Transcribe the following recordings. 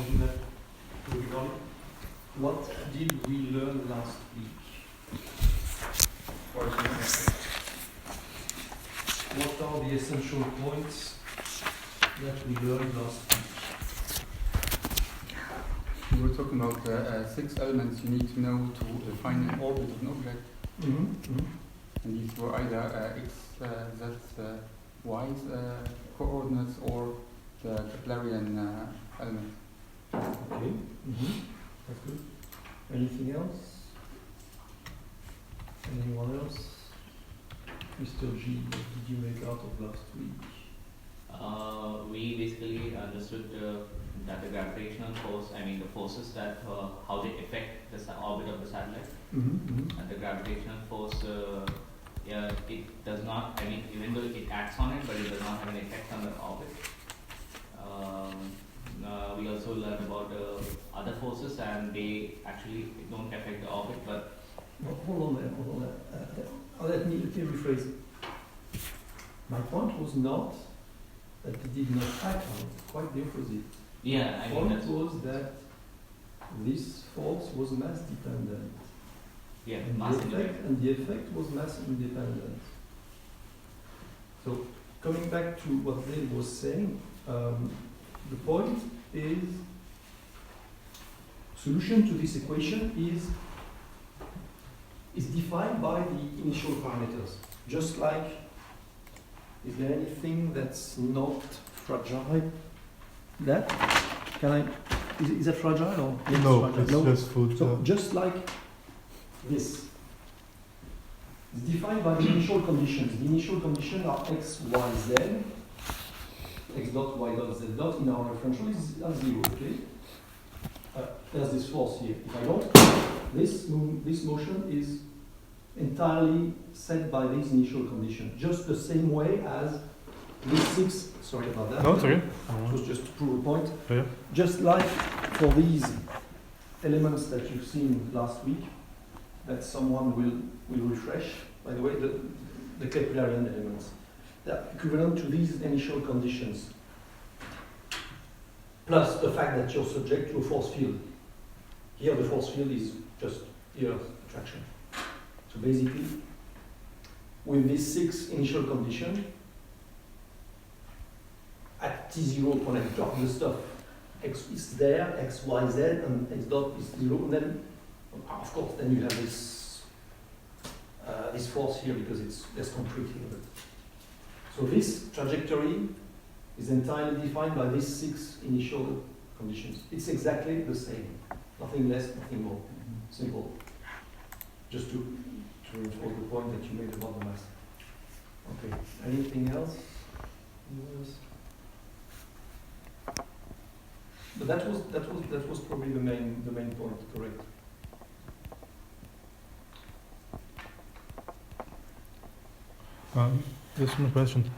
question left to everybody? What did we learn last week? What are the essential points that we learned last week? We were talking about 6 elements you need to know to define an orbit of an object. And these were either x, z, y coordinates or the Keplerian element. Okay, that's good. Anything else? Anyone else? Mr. G, what did you make out of last week? We basically understood that the gravitational force, the forces that how they affect the orbit of the satellite. And the gravitational force, it does not, even though it acts on it, but it does not have an effect on the orbit. We also learned about other forces, and they actually don't affect the orbit, but... Hold on there. Let me rephrase. My point was not that it did not act on it, quite the opposite. Yeah, The point was that this force was mass dependent. Yeah, and the effect was mass independent. So, coming back to what Dave was saying, the point is, solution to this equation is defined by the initial parameters. Just like, is there anything that's not fragile? That? Is that fragile or? Yes, no, it's just food. So just like this. It's defined by the initial conditions. The initial conditions are x, y, z. X dot, y dot, z dot in our referential is at 0, okay? There's this force here. If I don't, this motion is entirely set by these initial conditions. Just the same way as this 6, sorry about that. No, it's okay. It was just to prove a point. Yeah. Just like for these elements that you've seen last week, that someone will refresh, by the way, the Keplerian elements. They're equivalent to these initial conditions, plus the fact that you're subject to a force field. Here the force field is just Earth attraction. So basically, with these 6 initial conditions, at T0 point, drop the stuff. X is there, X, Y, Z, and X dot is 0, and then, of course, then you have this force here because there's concrete here. So this trajectory is entirely defined by these 6 initial conditions. It's exactly the same. Nothing less, nothing more. Simple. Just to reinforce the point that you made about the mass. Okay. Anything else? But that was probably the main point, correct? Just one question.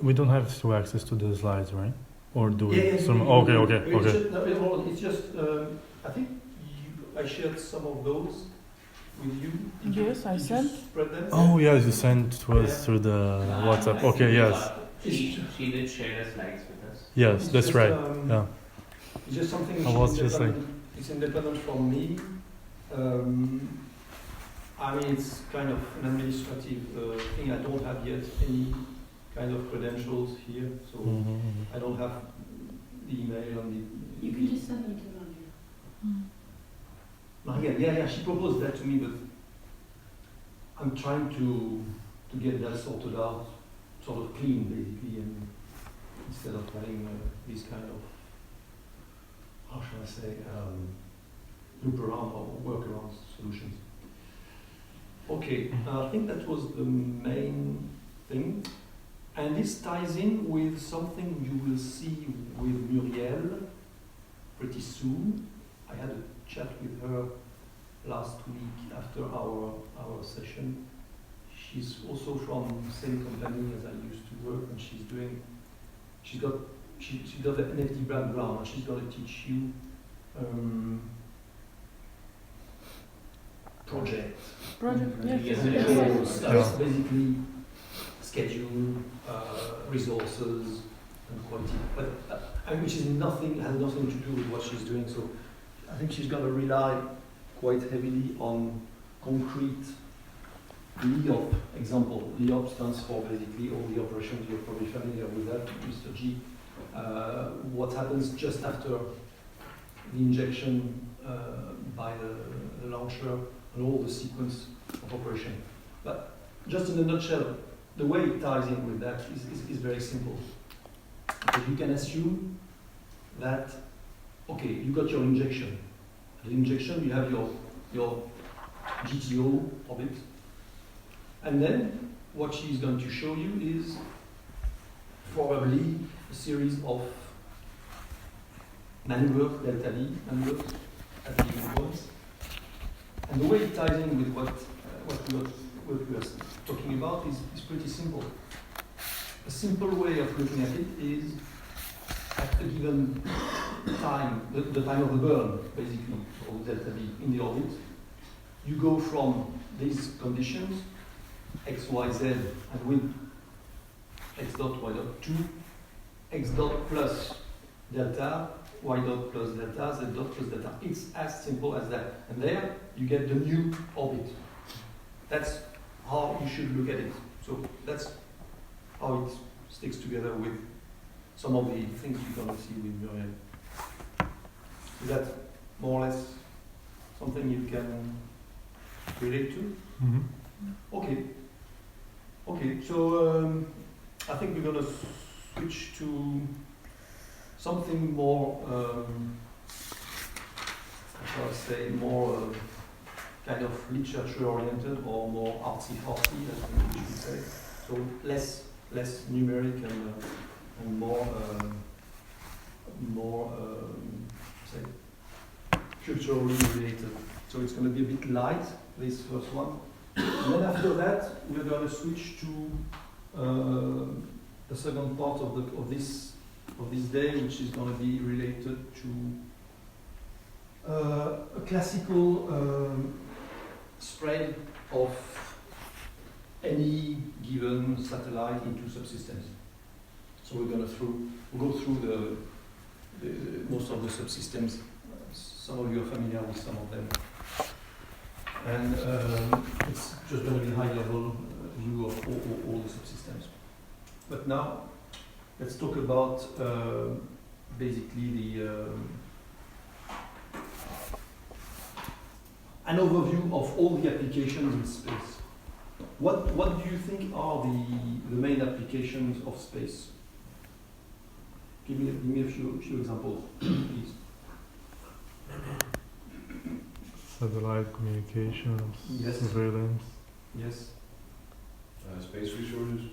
We don't have still access to the slides, right? Or do we? Yeah, Okay. It's just I think I shared some of those with you. Yes, I sent. Spread them? Oh, yes, you sent to us through the WhatsApp. Okay, yes. She did share the slides with us. Yes, that's just, right. Yeah. It's just something which I was is just it's independent from me. It's kind of an administrative thing. I don't have yet any kind of credentials here, so I don't have the email and the... You can just send them to Maria. Yeah, she proposed that to me, but I'm trying to get that sorted out, sort of clean, basically, and instead of having this kind of, how shall I say, loop around or work around solutions. Okay, I think that was the main thing. And this ties in with something you will see with Muriel pretty soon. I had a chat with her last week after our session. She's also from the same company as I used to work, and she's got an NFT background, and she's going to teach you project, yes. Basically schedule, resources, and quality. But and which is nothing has nothing to do with what she's doing. So I think she's going to rely quite heavily on concrete LEOP example. LEOP stands for basically all the operations. You're probably familiar with that, Mr. G. What happens just after the injection by the launcher and all the sequence of operation. But just in a nutshell, the way it ties in with that is very simple. Because you can assume that, okay, you got your injection. The injection, you have your GTO orbit. And then what she's going to show you is probably a series of maneuvers, delta V maneuvers at the given points. And the way it ties in with what we are talking about is pretty simple. A simple way of looking at it is at a given time, the time of the burn, basically, of delta V in the orbit, you go from these conditions, x, y, z, and with x dot, y dot 2, x dot plus delta, y dot plus delta, z dot plus delta. It's as simple as that. And there, you get the new orbit. That's how you should look at it. So that's how it sticks together with some of the things you're going to see with Muriel. Is that more or less something you can relate to? Mm-hmm. Okay, so I think we're going to switch to something more, how shall I say, more kind of literature oriented or more artsy-fartsy, as we should say. So less numeric and more say culturally related. So it's going to be a bit light, this first one. And then after that, we're going to switch to the second part of this day, which is going to be related to a classical spread of any given satellite into subsystems. So we're going to go through the most of the subsystems. Some of you are familiar with some of them. And it's just going to be a high-level view of all the subsystems. But now, let's talk about basically an overview of all the applications in space. What do you think are the main applications of space? Give me a few examples, please. Satellite communications, Yes. surveillance. Yes. Space resources.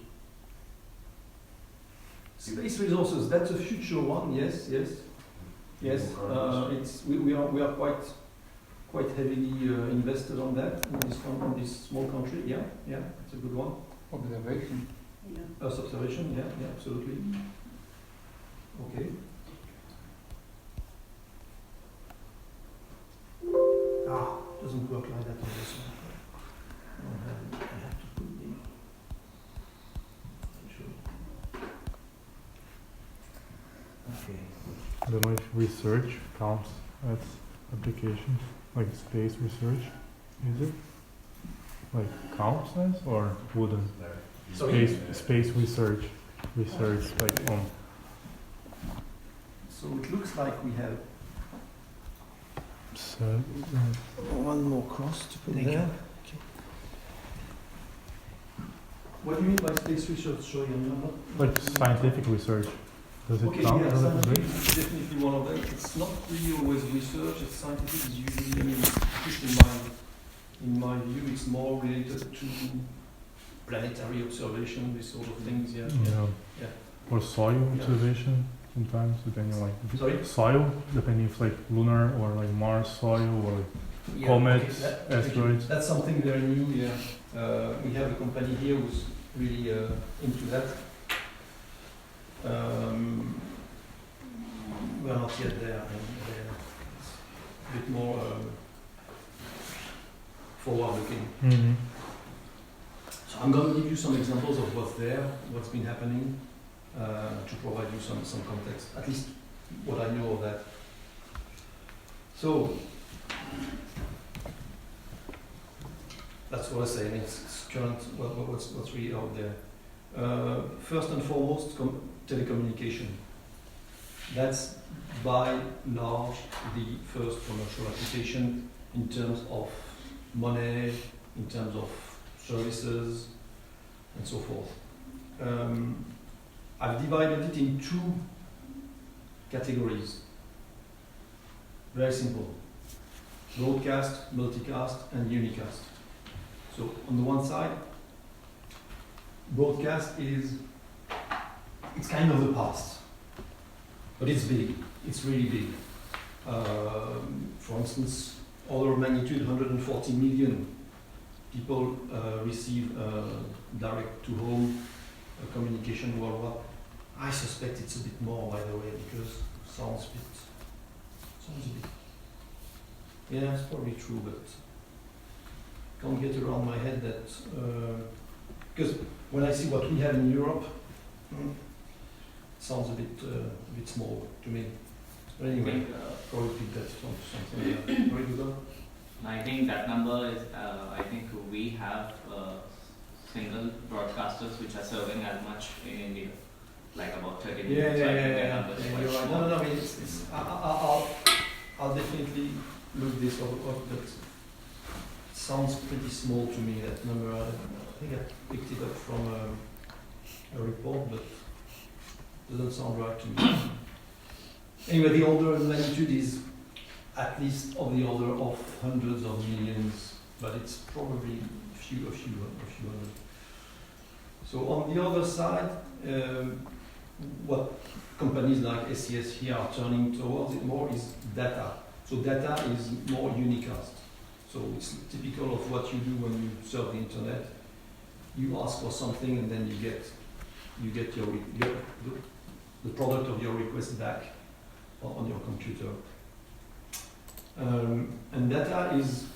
Space resources. That's a future one. Yes. We are quite heavily invested on that in this small country. Yeah. It's a good one. Observation. Earth observation. Yeah. Absolutely. Okay. Doesn't work like that on this one. I have to put the. Okay. I don't know if research counts as applications, like space research. Is it? Like counts as or wouldn't? Space research like on. So it looks like we have So, one more cross to put Thank there. you. Okay. What do you mean by space research? Sorry, I'm not. like scientific research. Does it Okay, count yeah, as a scientific degree? is definitely one of them. It's not really always research. It's scientific is usually, I mean, at least in my view, it's more related to planetary observation, this sort of things. Yeah. Yeah. Or soil Yeah. observation sometimes, depending like Sorry? soil, depending if like lunar or like Mars soil or Yeah, comets, okay, asteroids. That's something very new. Yeah. We have a company here who's really into that. We're not yet there. It's a bit more forward-looking. Mm-hmm. So I'm going to give you some examples of what's there, what's been happening. to provide you some context, at least what I know of that. So that's what I say. It's current. What's really out there. First and foremost, telecommunication. That's by large the first commercial application in terms of money, in terms of services, and so forth. I've divided it in two categories. Very simple. Broadcast, multicast, and unicast. So on the one side, broadcast it's kind of the past, but it's big. It's really big. For instance, order of magnitude 140 million people receive direct-to-home communication worldwide. I suspect it's a bit more, by the way, because it sounds a bit. Yeah, it's probably true, but can't get around my head that because when I see what we have in Europe, it sounds a bit small to me. But anyway, probably think that's something. Very good. I think that number is. I think we have single broadcasters which are serving as much in India, like about 30 million. So I think that number is quite you're right. small. No. I mean, I'll definitely look this up, but it sounds pretty small to me. That number. I think I picked it up from a report, but it doesn't sound right to me. Anyway, the order of magnitude is at least of the order of hundreds of millions, but it's probably a few hundred. So on the other side, what companies like SES here are turning towards it more is data. So data is more unicast. So it's typical of what you do when you surf the internet. You ask for something and then you get the product of your request back on your computer. And data is,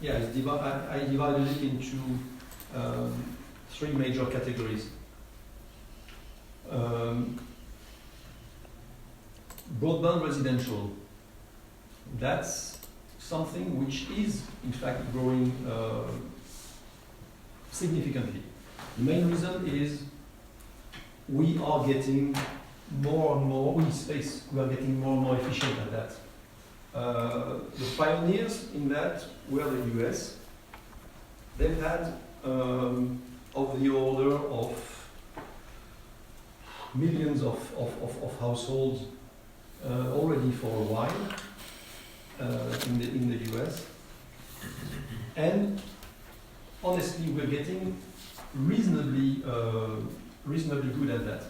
I divided it into three major categories. Broadband residential, that's something which is in fact growing significantly. The main reason is we are getting more and more, we are getting more and more efficient at that. The pioneers in that were the US. They've had of the order of millions of households already for a while in the US. And honestly, we're getting reasonably good at that.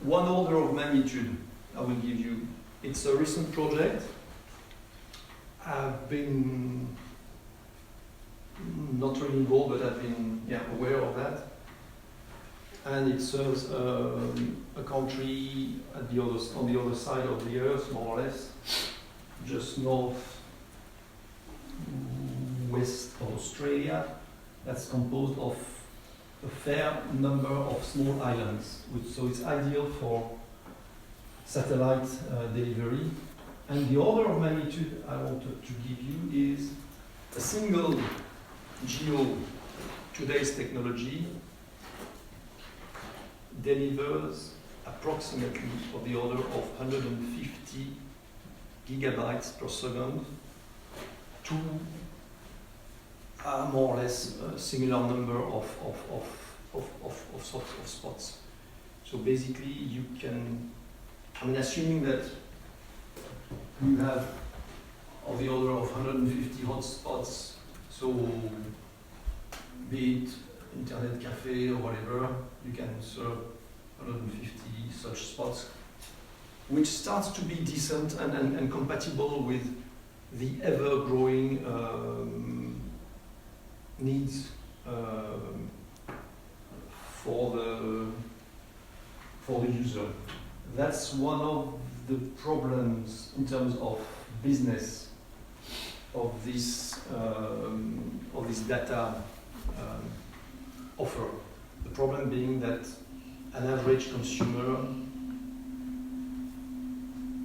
One order of magnitude I will give you. It's a recent project. I've been not really involved, but I've been aware of that. And it serves a country on the other side of the earth, more or less, just north west of Australia. That's composed of a fair number of small islands, so it's ideal for satellite delivery. And the order of magnitude I wanted to give you is a single GEO, today's technology, delivers approximately of the order of 150 gigabytes per second to more or less a similar number of spots. So basically you can, assuming that you have of the order of 150 hotspots, so be it internet cafe or whatever, you can serve 150 such spots, which starts to be decent and compatible with the ever-growing needs for the user. That's one of the problems in terms of business of this data offer. The problem being that an average consumer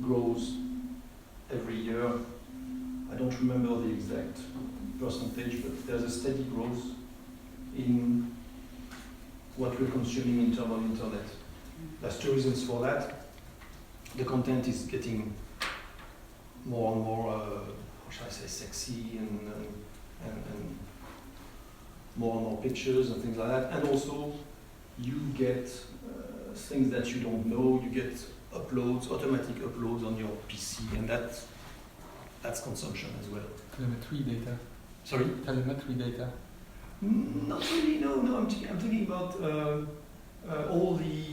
grows every year. I don't remember the exact percentage, but there's a steady growth in what we're consuming in terms of internet. There's two reasons for that. The content is getting more and more, how shall I say, sexy and more and more pictures and things like that. And also, you get things that you don't know. You get uploads, automatic uploads on your PC, and that's consumption as well. Telemetry data. Sorry? Telemetry data. Not really. No. I'm thinking about all the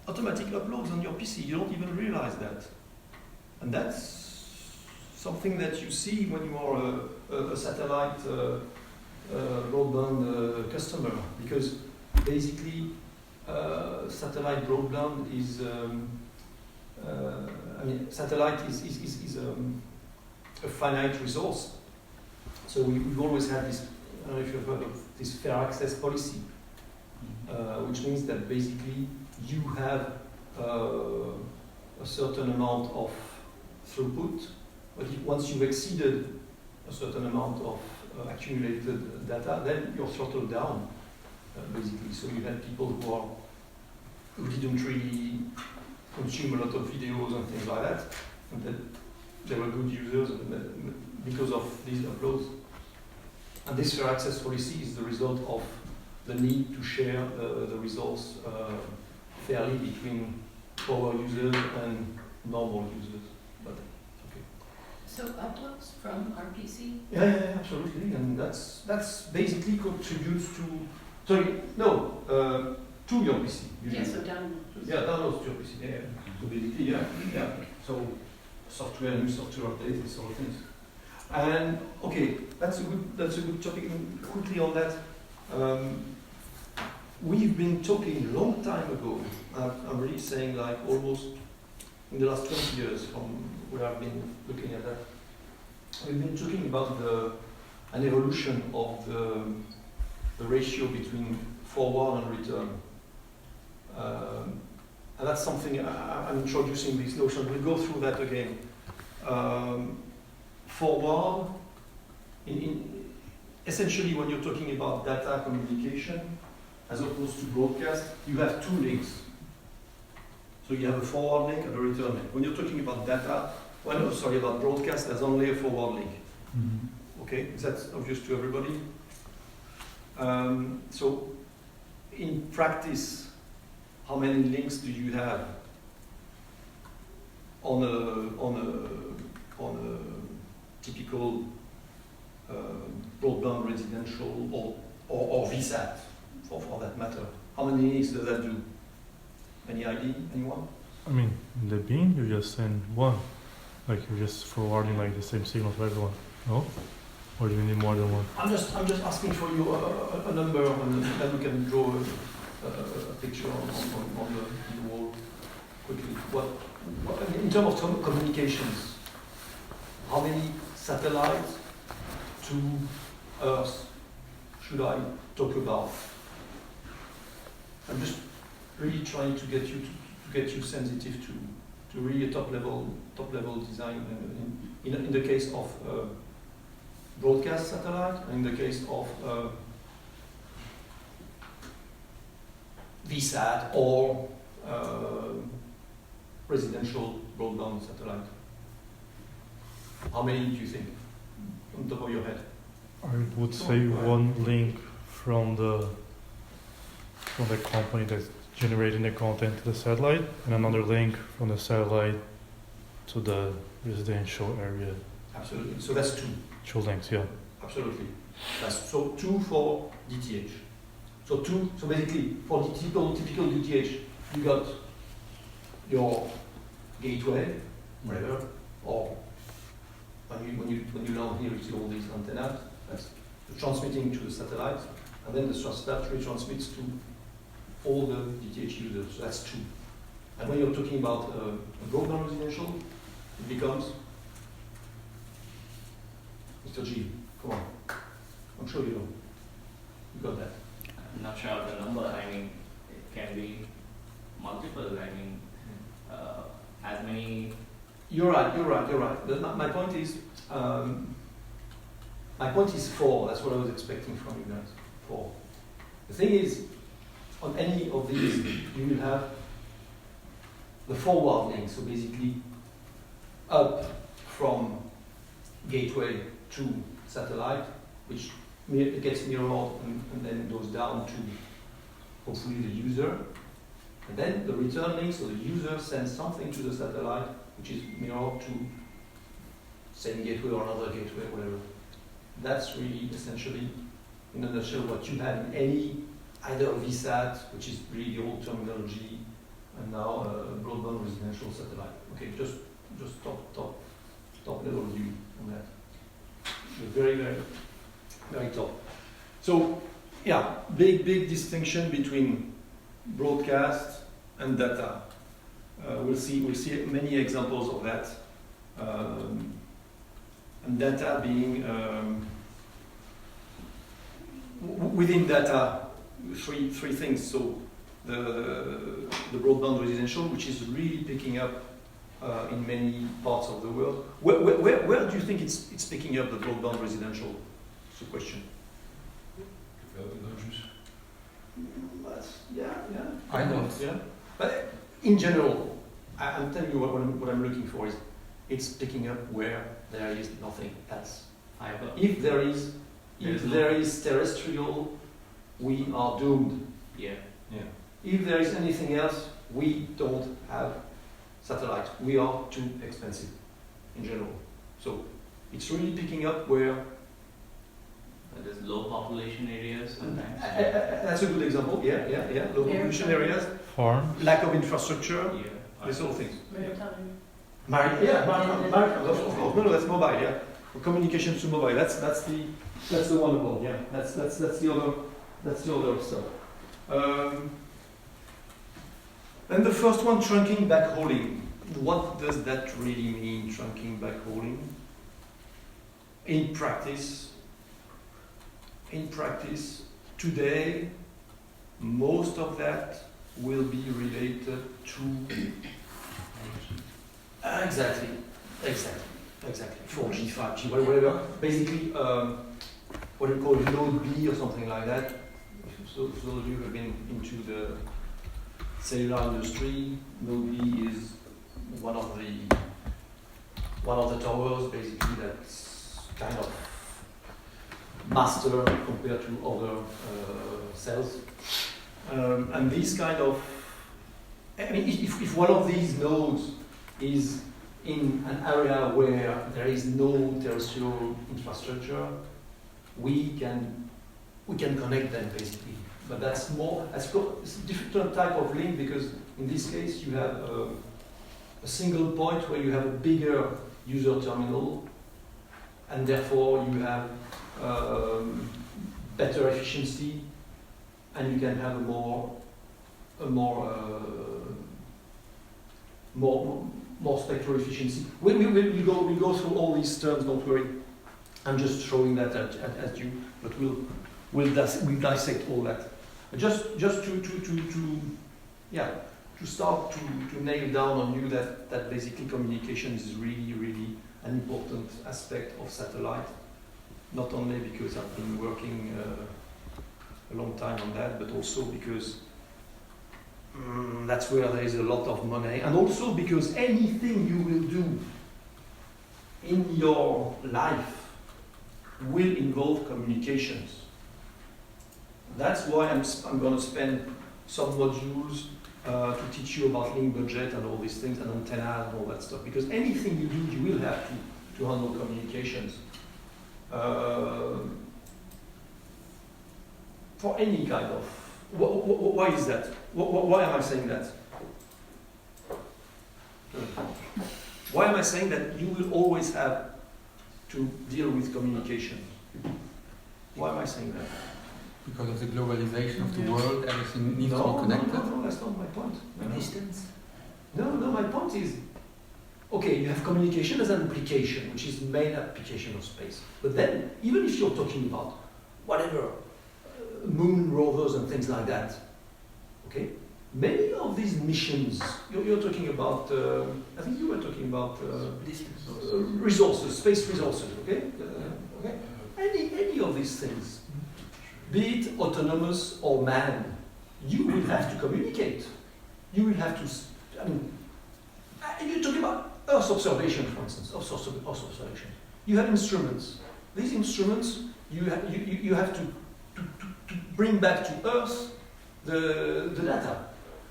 automatic uploads on your PC. You don't even realize that, and that's something that you see when you are a satellite broadband customer, because basically satellite broadband is satellite is a finite resource. So we've always had this, I don't know if you've heard of this fair access policy, which means that basically you have a certain amount of throughput, but once you've exceeded a certain amount of accumulated data, then you're throttled down, basically. So you had people who didn't really consume a lot of videos and things like that, and that they were good users because of these uploads. And this fair access policy is the result of the need to share the resource fairly between power users and normal users. But okay. So uploads from our PC? Yeah, absolutely. And that's basically contributes to to your PC. Usually. Yeah, so downloads. Yeah, downloads to your PC. Yeah. So basically, yeah. So software, new software updates, these sort of things. And okay, that's a good topic. And quickly on that, we've been talking a long time ago. I'm really saying like almost in the last 20 years from where I've been looking at that. We've been talking about an evolution of the ratio between forward and return. And that's something I'm introducing this notion. We'll go through that again. Forward, essentially when you're talking about data communication, as opposed to broadcast, you have two links. So you have a forward link and a return link. When you're talking about about broadcast, there's only a forward link. Mm-hmm. Okay, is that obvious to everybody? So in practice, how many links do you have on a typical broadband residential or VSAT for that matter? How many links does that do? Any idea? Anyone? I mean, in the beam, you just send one. Like you're just forwarding like the same signal to everyone. No? Or do you need more than one? I'm just asking for you a number, and then we can draw a picture on the wall quickly. What in terms of communications, how many satellites to Earth should I talk about? I'm just really trying to get you sensitive to really a top level design in the case of broadcast satellite, and in the case of VSAT or residential broadband satellite. How many do you think, on top of your head? I would say one link from the company that's generating the content to the satellite, and another link from the satellite to the residential area. Absolutely. So that's two. Two links, yeah. Absolutely. So two for DTH. So basically for the typical DTH, you got your gateway, whatever, or when you land here, you see all these antennas. That's transmitting to the satellite, and then the satellite retransmits to all the DTH users. So that's two. And when you're talking about a broadband residential, it becomes Mr. G. Come on. I'm sure you know. You got that. I'm not sure of the number. I mean, You're right. My point is 4. That's what I was expecting from you guys. 4. The thing is, on any of these, you will have the forward link. So basically, up from gateway to satellite, which it gets mirrored and then goes down to hopefully the user. And then the return link, so the user sends something to the satellite, which is mirrored to same gateway or another gateway, whatever. That's really essentially, in a nutshell, what you have in any either VSAT, which is really the old terminology, and now broadband residential satellite. Okay, just top level view on that. The very top. So yeah, big distinction between broadcast and data. We'll see many examples of that. And data being within data, three things. So the broadband residential, which is really picking up in many parts of the world. Where do you think it's picking up, the broadband residential? It's the question. Developing countries. I know. Yeah. But in general, I'm telling you what I'm looking for is it's picking up where there is nothing else. Fiber. If there is terrestrial, we are doomed. Yeah. If there is anything else, we don't have satellite. We are too expensive in general. So it's really picking up where. There's low population areas sometimes. That's a good example. Yeah. Low population areas, Farms. lack of infrastructure, Yeah. these sort of things. Maritime. Maritime, of course. No, that's mobile. Yeah, communication to mobile. That's the one above. Yeah, that's the other stuff. And the first one, trunking backhauling. What does that really mean, trunking backhauling? In practice, today, most of that will be related to exactly 4G, 5G, whatever. Basically, what we call node B or something like that. So those of you who have been into the cellular industry, node B is one of the towers, basically, that's kind of master compared to other cells. And these kind of, I mean, if one of these nodes is in an area where there is no terrestrial infrastructure, we can connect them basically. But it's a different type of link, because in this case you have a single point where you have a bigger user terminal, and therefore you have better efficiency, and you can have a more spectral efficiency. We'll go through all these terms. Don't worry. I'm just showing that at you, but we'll dissect all that. Just to start to nail down on you that basically communication is really an important aspect of satellite. Not only because I've been working a long time on that, but also because that's where there is a lot of money, and also because anything you will do in your life will involve communications. That's why I'm going to spend some modules to teach you about link budget and all these things, and antennas and all that stuff, because anything you do, you will have to handle communications. For any kind of, why is that? Why am I saying that? Why am I saying that you will always have to deal with communication? Why am I saying that? Because of the globalization of the world, everything needs to be connected. No, that's not my point. Distance. No, my point is, okay, you have communication as an application, which is the main application of space. But then, even if you're talking about whatever, moon rovers and things like that, okay, many of these missions, you're talking about, I think you were talking about resources, space resources, okay? Okay? Any of these things, be it autonomous or manned, you will have to communicate. You will have to, you're talking about Earth observation, for instance, Earth observation. You have instruments. These instruments, you have to bring back to Earth the data.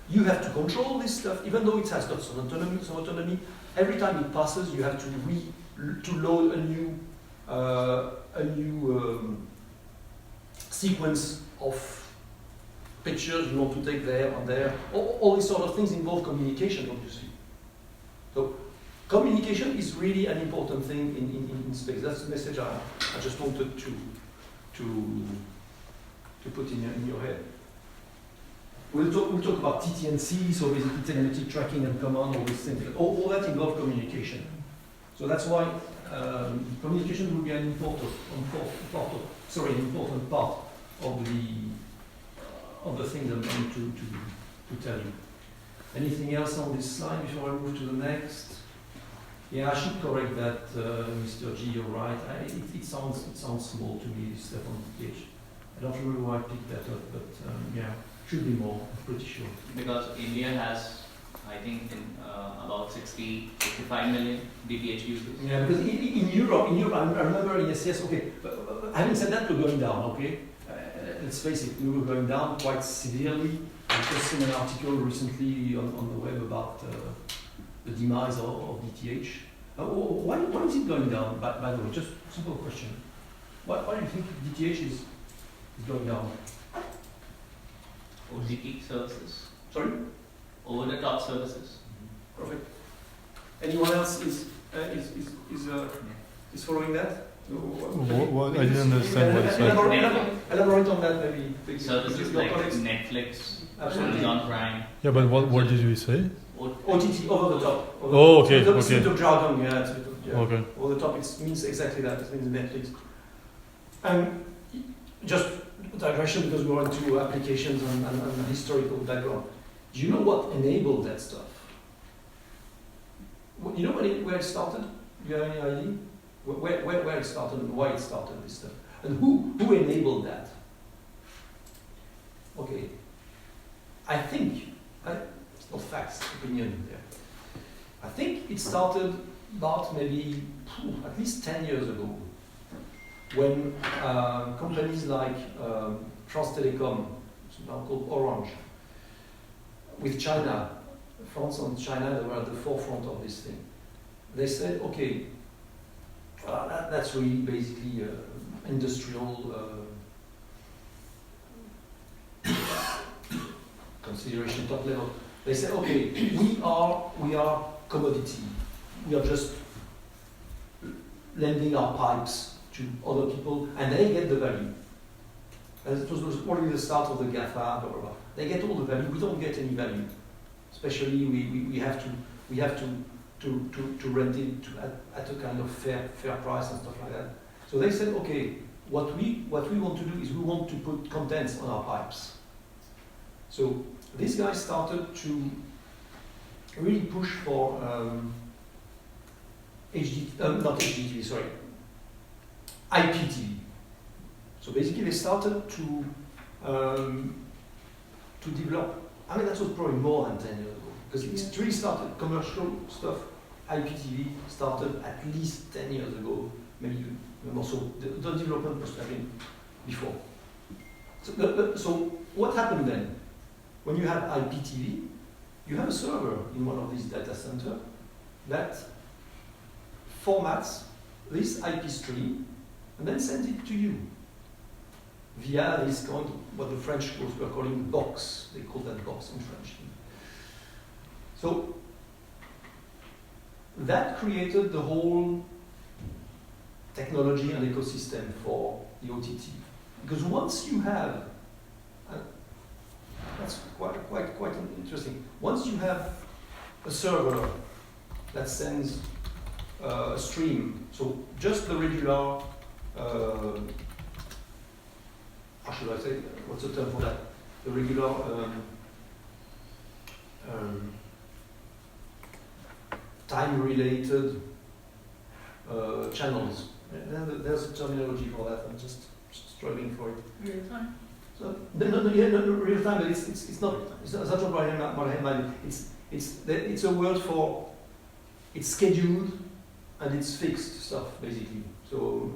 You have to control this stuff, even though it has got some autonomy. Every time it passes, you have to load a new sequence of pictures you want to take there and there. All these sort of things involve communication, obviously. So communication is really an important thing in space. That's the message I just wanted to put in your head. We'll talk about TT&C, so basically telemetric tracking and command, all these things. All that involves communication. So that's why communication will be an important part of the things I'm going to tell you. Anything else on this slide before I move to the next? Yeah, I should correct that, Mr. G. You're right. It sounds small to me, step on the page. I don't remember why I picked that up, but yeah. Should be more, I'm pretty sure. Because India has, I think, about 65 million DTH users. Yeah, because in Europe, I remember, yes, okay. But having said that, we're going down, okay? Let's face it, we were going down quite severely. I've just seen an article recently on the web about the demise of DTH. Why is it going down, by the way? Just a simple question. Why do you think DTH is going down? OTT services. Sorry? Over-the-top services. Perfect. Anyone else is following that? What? I didn't understand what you said. Elaborate on that, maybe. Services like Netflix, Amazon Prime. Yeah, but what did you say? OTT, over the top. Oh, okay, It's a bit okay. of jargon, yeah. It's a bit of jargon. Okay. Over the top, it means exactly that. It means Netflix. And just digression, because we're into applications and historical background. Do you know what enabled that stuff? You know where it started? Do you have any idea? Where it started and why it started, this stuff? And who enabled that? Okay. I think, it's not facts, opinion there. I think it started about maybe at least 10 years ago, when companies like France Telecom, it's now called Orange, with China, France and China, they were at the forefront of this thing. They said, okay, that's really basically industrial consideration, top level. They said, okay, we are commodity. We are just lending our pipes to other people, and they get the value. And it was already the start of the GAFA, blah, blah, blah. They get all the value. We don't get any value. Especially we have to rent it at a kind of fair price and stuff like that. So they said, okay, what we want to do is we want to put contents on our pipes. So these guys started to really push for IPTV. So basically they started to develop, I mean that was probably more than 10 years ago, because it really started, commercial stuff, IPTV started at least 10 years ago, maybe even more. So the development was happening before. So what happened then? When you have IPTV, you have a server in one of these data centers that formats this IP stream and then sends it to you via this kind of, what the French were calling box. They call that box in French. So that created the whole technology and ecosystem for the OTT. Because once you have, that's quite interesting. Once you have a server that sends a stream, so just the regular, how should I say, what's the term for that? The regular time-related channels. There's a terminology for that. I'm just struggling for it. Real time? So no, real time. But it's not what I have in mind. It's a word for it's scheduled and it's fixed stuff basically. So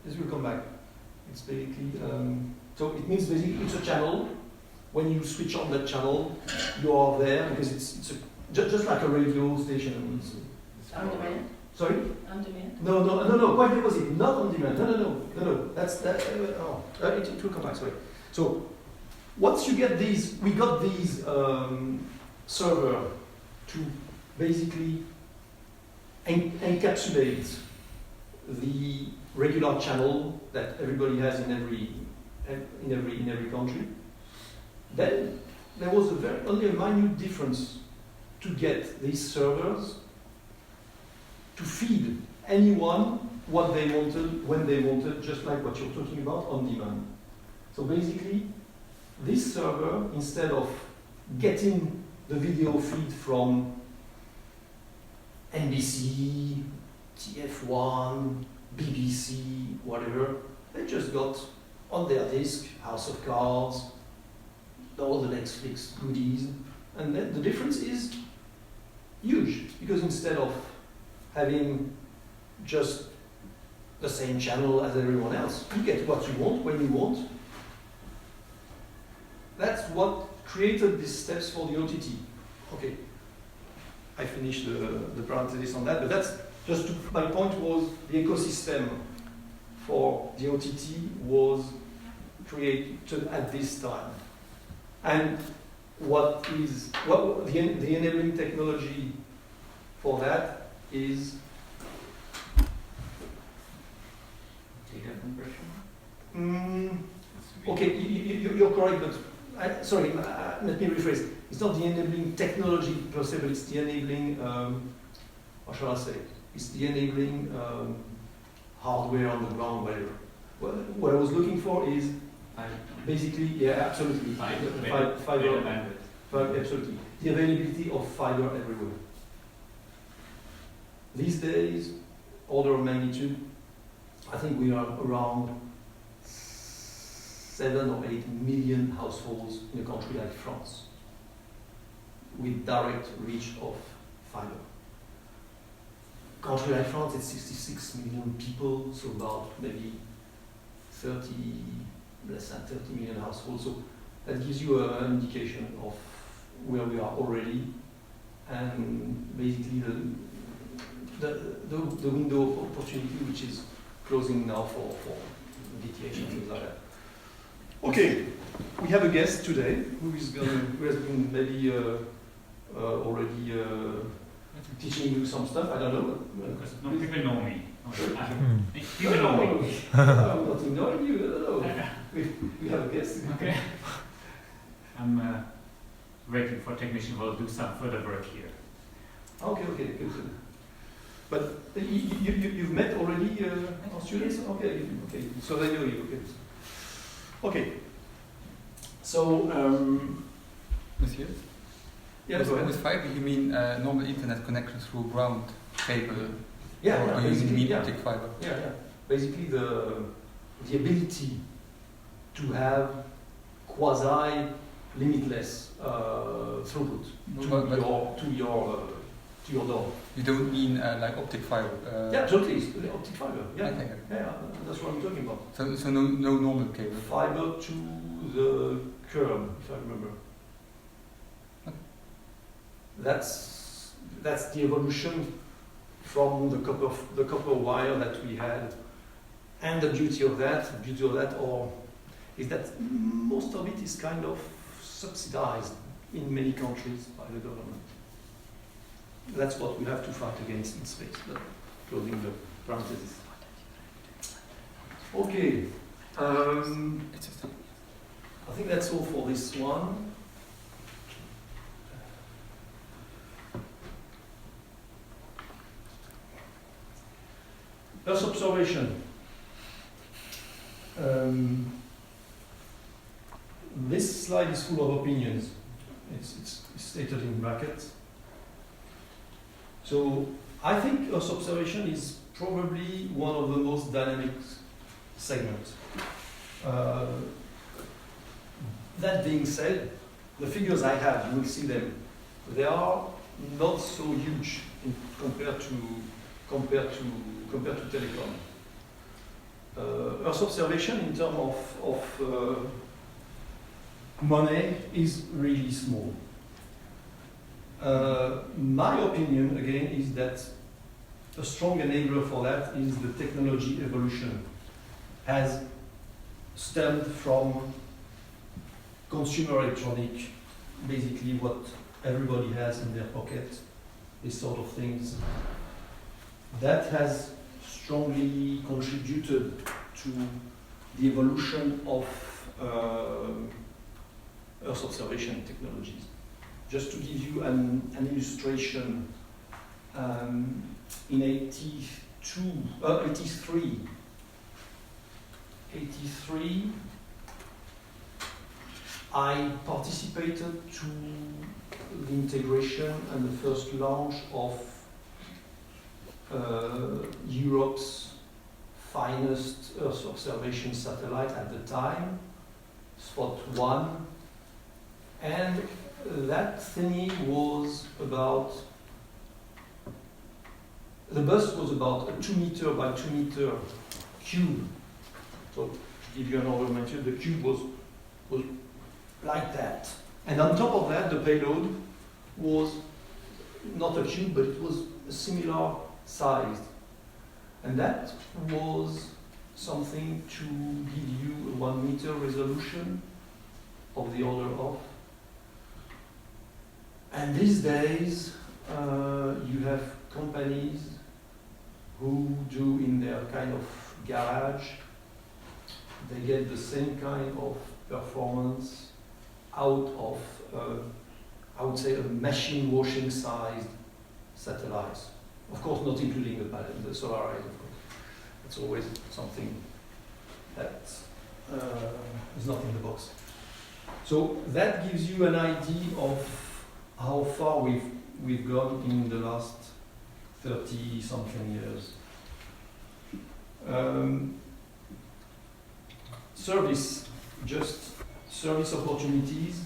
this will come back. It's basically so it means basically it's a channel. When you switch on that channel, you are there because it's just like a radio station. On demand? Sorry? On demand? No, quite the opposite. Not on demand. No. That's that. It will come back. Sorry. So once you get these, we got these server to basically encapsulate the regular channel that everybody has in every country. Then there was only a minute difference to get these servers to feed anyone what they wanted, when they wanted, just like what you're talking about on demand. So basically, this server, instead of getting the video feed from NBC, TF1, BBC, whatever, they just got on their disk House of Cards, all the Netflix goodies, and then the difference is huge, because instead of having just the same channel as everyone else, you get what you want when you want. That's what created these steps for the OTT. Okay, I finished the parenthesis on that, but that's just my point was the ecosystem for the OTT was created at this time. And the enabling technology for that is Data compression? Okay, you're correct, but sorry, let me rephrase. It's not the enabling technology per se, but it's the enabling, how shall I say? It's the enabling hardware on the ground, whatever. What I was looking for is basically, yeah, absolutely. Fiber, absolutely. The availability of fiber everywhere. These days, order of magnitude, I think we are around 7 or 8 million households in a country like France with direct reach of fiber. A country like France, it's 66 million people, so about maybe less than 30 million households. So that gives you an indication of where we are already, and basically the window of opportunity which is closing now for DTH and things like that. Okay, we have a guest today who has been maybe already teaching you some stuff. I don't know. Because no, people know me. People No, know me. I'm not ignoring you. No. We have a guest. Okay. I'm waiting for technician who will do some further work here. Okay, good. But you've met already our students? Okay, so they know you. Okay. So, Monsieur? yeah, go ahead. With fiber, you mean normal internet connection through ground cable? Yeah, or do you basically, mean yeah. optic fiber? Yeah. Basically, the ability to have quasi-limitless throughput to your door. You don't mean like optic fiber? Yeah, totally. It's optic fiber. Yeah. Okay. Yeah, that's what I'm talking about. So no normal cable? Fiber to the curb, if I remember. Okay. That's the evolution from the copper wire that we had, and the beauty of that, is that most of it is kind of subsidized in many countries by the government. That's what we have to fight against in space. But closing the parenthesis. Okay. I think that's all for this one. Earth observation. This slide is full of opinions. It's stated in brackets. So I think Earth observation is probably one of the most dynamic segments. That being said, the figures I have, you will see them. They are not so huge compared to telecom. Earth observation in terms of money is really small. My opinion, again, is that a strong enabler for that is the technology evolution has stemmed from consumer electronic, basically what everybody has in their pocket, these sort of things. That has strongly contributed to the evolution of Earth observation technologies. Just to give you an illustration, in 83, I participated to the integration and the first launch of Europe's finest Earth observation satellite at the time, Spot 1, and that thingy was about, the bus was about a 2 meter by 2 meter cube. So to give you an order of magnitude, the cube was like that. And on top of that, the payload was not a cube, but it was a similar sized. And that was something to give you a 1 meter resolution of the order of. And these days, you have companies who do in their kind of garage, they get the same kind of performance out of, I would say, a machine washing sized satellites. Of course, not including the solar arrays, of course. It's always something that is not in the box. So that gives you an idea of how far we've gone in the last 30-something years. Service opportunities.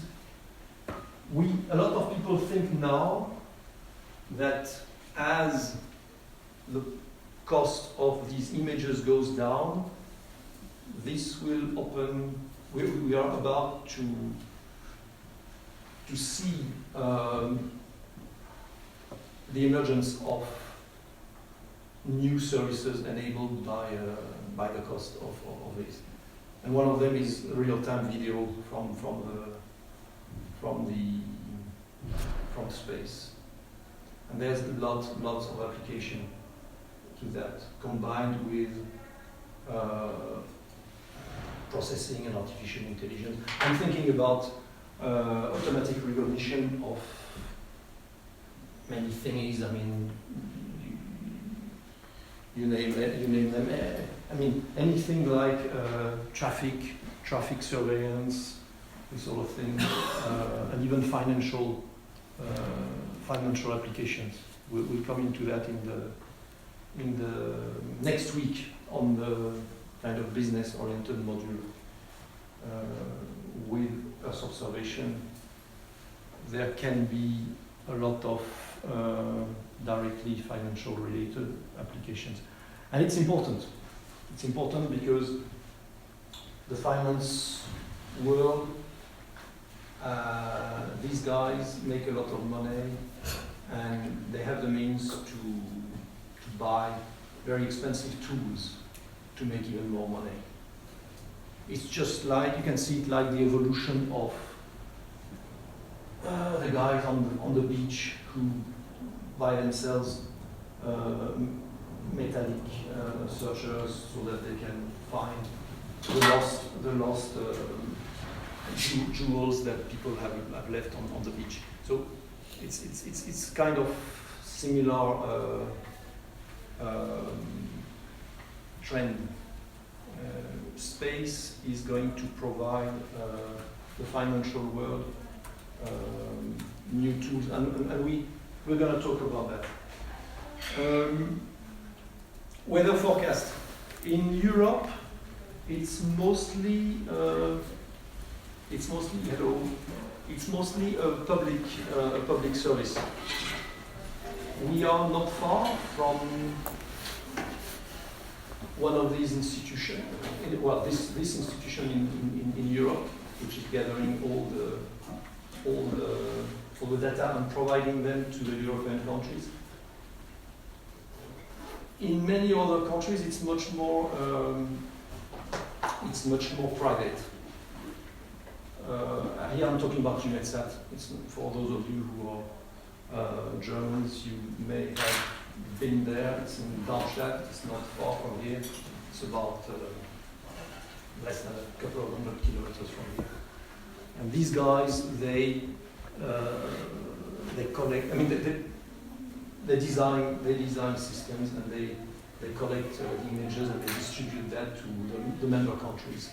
A lot of people think now that as the cost of these images goes down, this will open, we are about to see the emergence of new services enabled by the cost of this. And one of them is real-time video from space. And there's lots of application to that, combined with processing and artificial intelligence. I'm thinking about automatic recognition of many things. I mean, you name them. I mean, anything like traffic surveillance, this sort of thing, and even financial applications. We'll come into that in the next week on the kind of business-oriented module with Earth observation. There can be a lot of directly financial-related applications, and it's important. It's important because the finance world, these guys make a lot of money, and they have the means to buy very expensive tools to make even more money. It's just like, you can see it like the evolution of the guys on the beach who buy themselves metallic searchers so that they can find the lost jewels that people have left on the beach. So it's kind of similar trend. Space is going to provide the financial world new tools, and we're going to talk about that. Weather forecast. In Europe, it's mostly a public service. We are not far from one of these institutions. Well, this institution in Europe, which is gathering all the data and providing them to the European countries. In many other countries, it's much more private. Here I'm talking about UNETSAT. It's for those of you who are Germans, you may have been there. It's in Darmstadt. It's not far from here. It's about less than a couple of 100 kilometers from here. And these guys, they collect. I mean, they design systems, and they collect the images and they distribute that to the member countries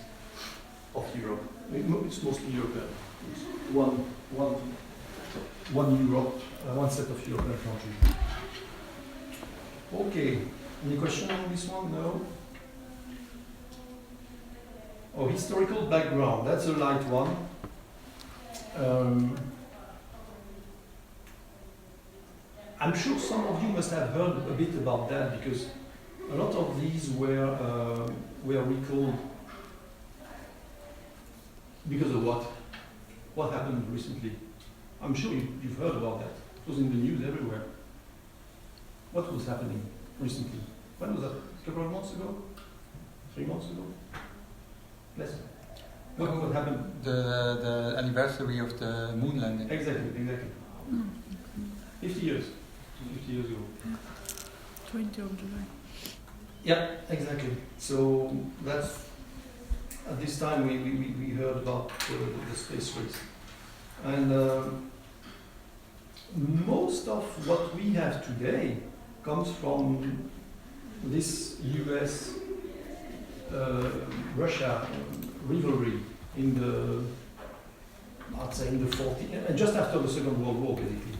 of Europe. It's mostly European. It's one Europe, one set of European countries. Okay. Any question on this one? No. Oh, historical background. That's a light one. I'm sure some of you must have heard a bit about that, because a lot of these were recalled because of what? What happened recently? I'm sure you've heard about that. It was in the news everywhere. What was happening recently? When was that? A couple of months ago? 3 months ago? Less. What happened? The anniversary of the moon landing. Exactly. 50 years. 50 years ago. 20th of July. Yeah, exactly. So that's, at this time we heard about the space race. And most of what we have today comes from this US Russia rivalry in the 40s, and just after the Second World War, basically.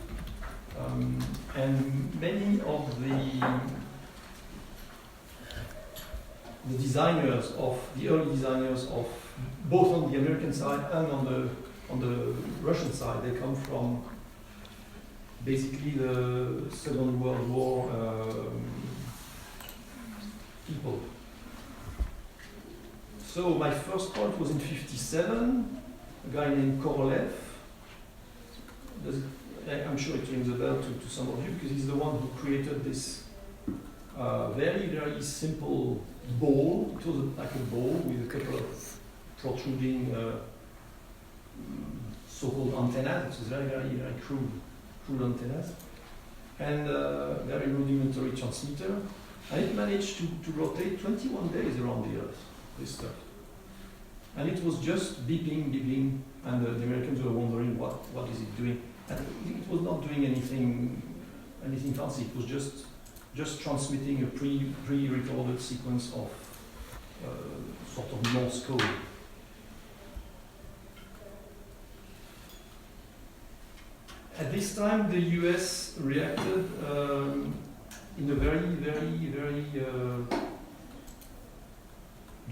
And many of the early designers of both on the American side and on the Russian side, they come from basically the Second World War people. So my first point was in '57, a guy named Korolev. I'm sure it rings a bell to some of you, because he's the one who created this very, very simple ball. It was like a ball with a couple of protruding so-called antennas. It was very, very, very crude antennas, and very rudimentary transmitter. And it managed to rotate 21 days around the Earth, this stuff. And it was just beeping, and the Americans were wondering what is it doing. And it was not doing anything fancy. It was just transmitting a pre-recorded sequence of sort of Morse code. At this time, the US reacted in a very, very, very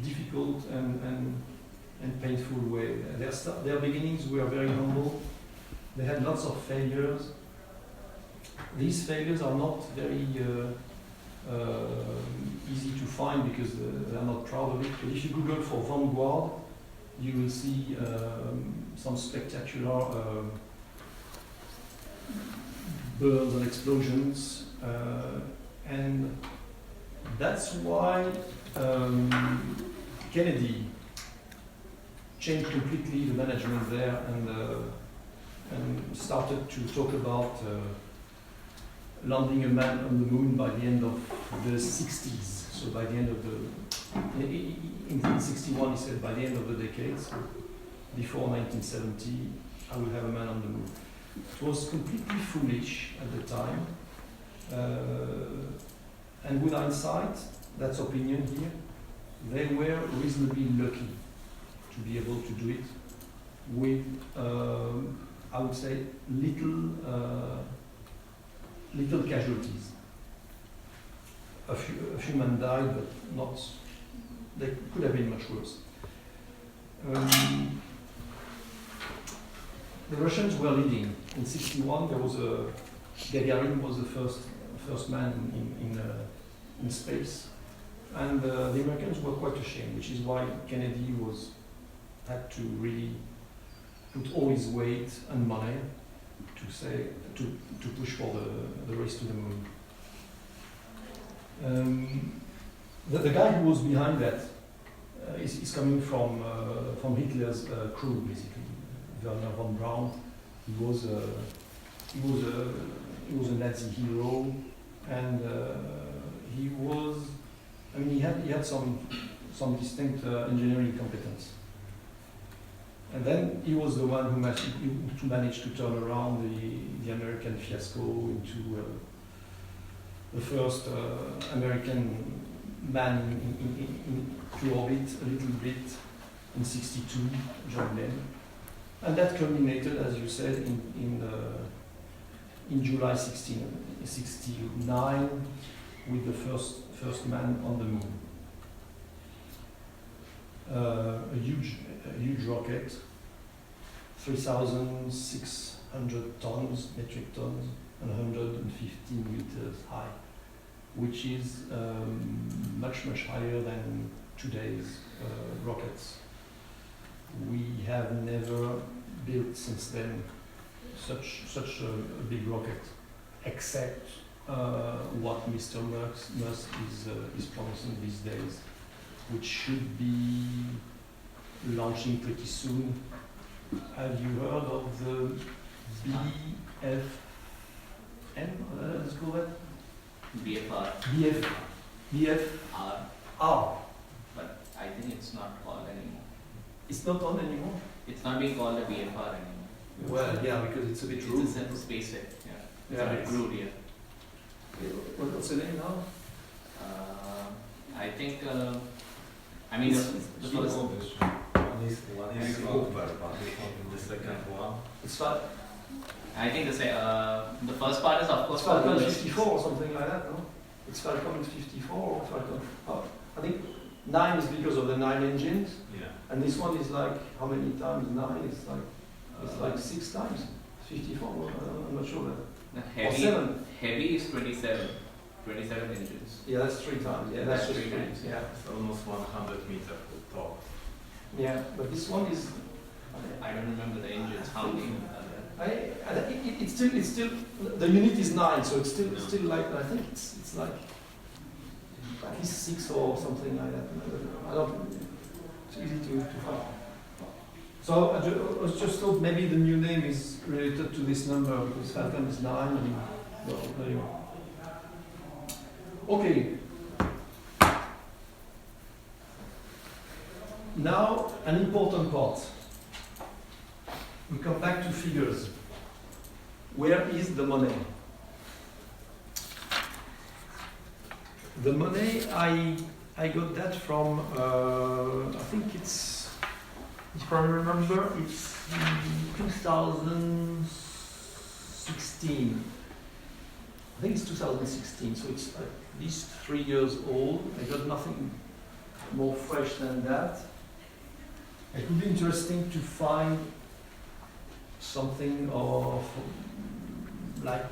difficult and painful way. Their beginnings were very humble. They had lots of failures. These failures are not very easy to find because they are not proud of it. But if you Google for Vanguard, you will see some spectacular burns and explosions, and that's why Kennedy changed completely the management there and started to talk about landing a man on the moon by the end of the 60s. So by the end of in 61, he said, by the end of the decade, so before 1970, I will have a man on the moon. It was completely foolish at the time, and with hindsight, that's opinion here, they were reasonably lucky to be able to do it with, I would say, little casualties. a few men died, but not. They could have been much worse. The Russians were leading. In '61, there was Gagarin was the first man in space, and the Americans were quite ashamed, which is why Kennedy had to really put all his weight and money to push for the race to the moon. The guy who was behind that is coming from Hitler's crew, basically. Werner von Braun. He was a Nazi hero, and he had some distinct engineering competence. And then he was the one who managed to turn around the American fiasco into the first American man to orbit a little bit in '62, John Glenn. And that culminated, as you said, in July 1969 with the first man on the moon. A huge rocket, 3,600 metric tons, and 115 meters high, which is much higher than today's rockets. We have never built since then such a big rocket, except what Mr. Musk is promising these days, which should be launching pretty soon. Have you heard of the BFM? Let's call it BFR. BFR. But I think it's not called anymore. It's not on anymore? It's not being called a BFR anymore. Well, yeah, because it's a bit rude. It's a space tech, yeah. It's a bit rude, yeah. What's the name now? I think, I mean, the first One is called the second one. It's fine. I think the first part is of course It's Falcon for 54 or something like that, no? It's Falcon 54 or Falcon. Oh, I think 9 is because of the 9 engines, Yeah. and this one is like how many times 9? It's like 6 times. 54. I'm not sure that. the Or 7. heavy is 27 engines. Yeah, that's 3 times. Yeah, that's just 3 times. Yeah. It's almost 100 meters tall. Yeah, but this one is. I don't remember the engines. How many? It's still the unit is 9, so it's still like I think it's like at least 6 or something like that. I don't. It's easy to find. So I just thought maybe the new name is related to this number because Falcon is 9. I mean, well, there you go. Okay. Now an important part. We come back to figures. Where is the money? The money, I got that from, I think it's, if I remember, it's 2016. I think it's 2016, so it's at least 3 years old. I got nothing more fresh than that. It would be interesting to find something of like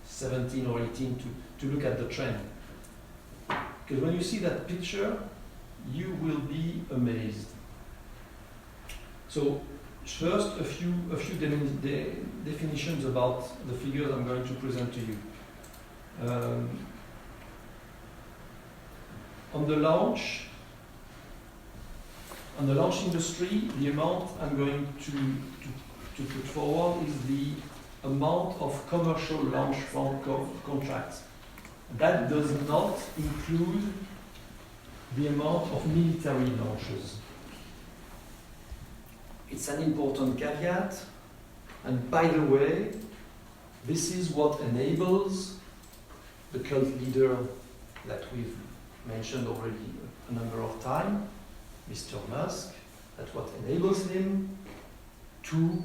17 or 18 to look at the trend. Because when you see that picture, you will be amazed. So first, a few definitions about the figures I'm going to present to you. On the launch industry, the amount I'm going to put forward is the amount of commercial launch contracts. That does not include the amount of military launches. It's an important caveat, and by the way, this is what enables the cult leader that we've mentioned already a number of times, Mr. Musk, that's what enables him to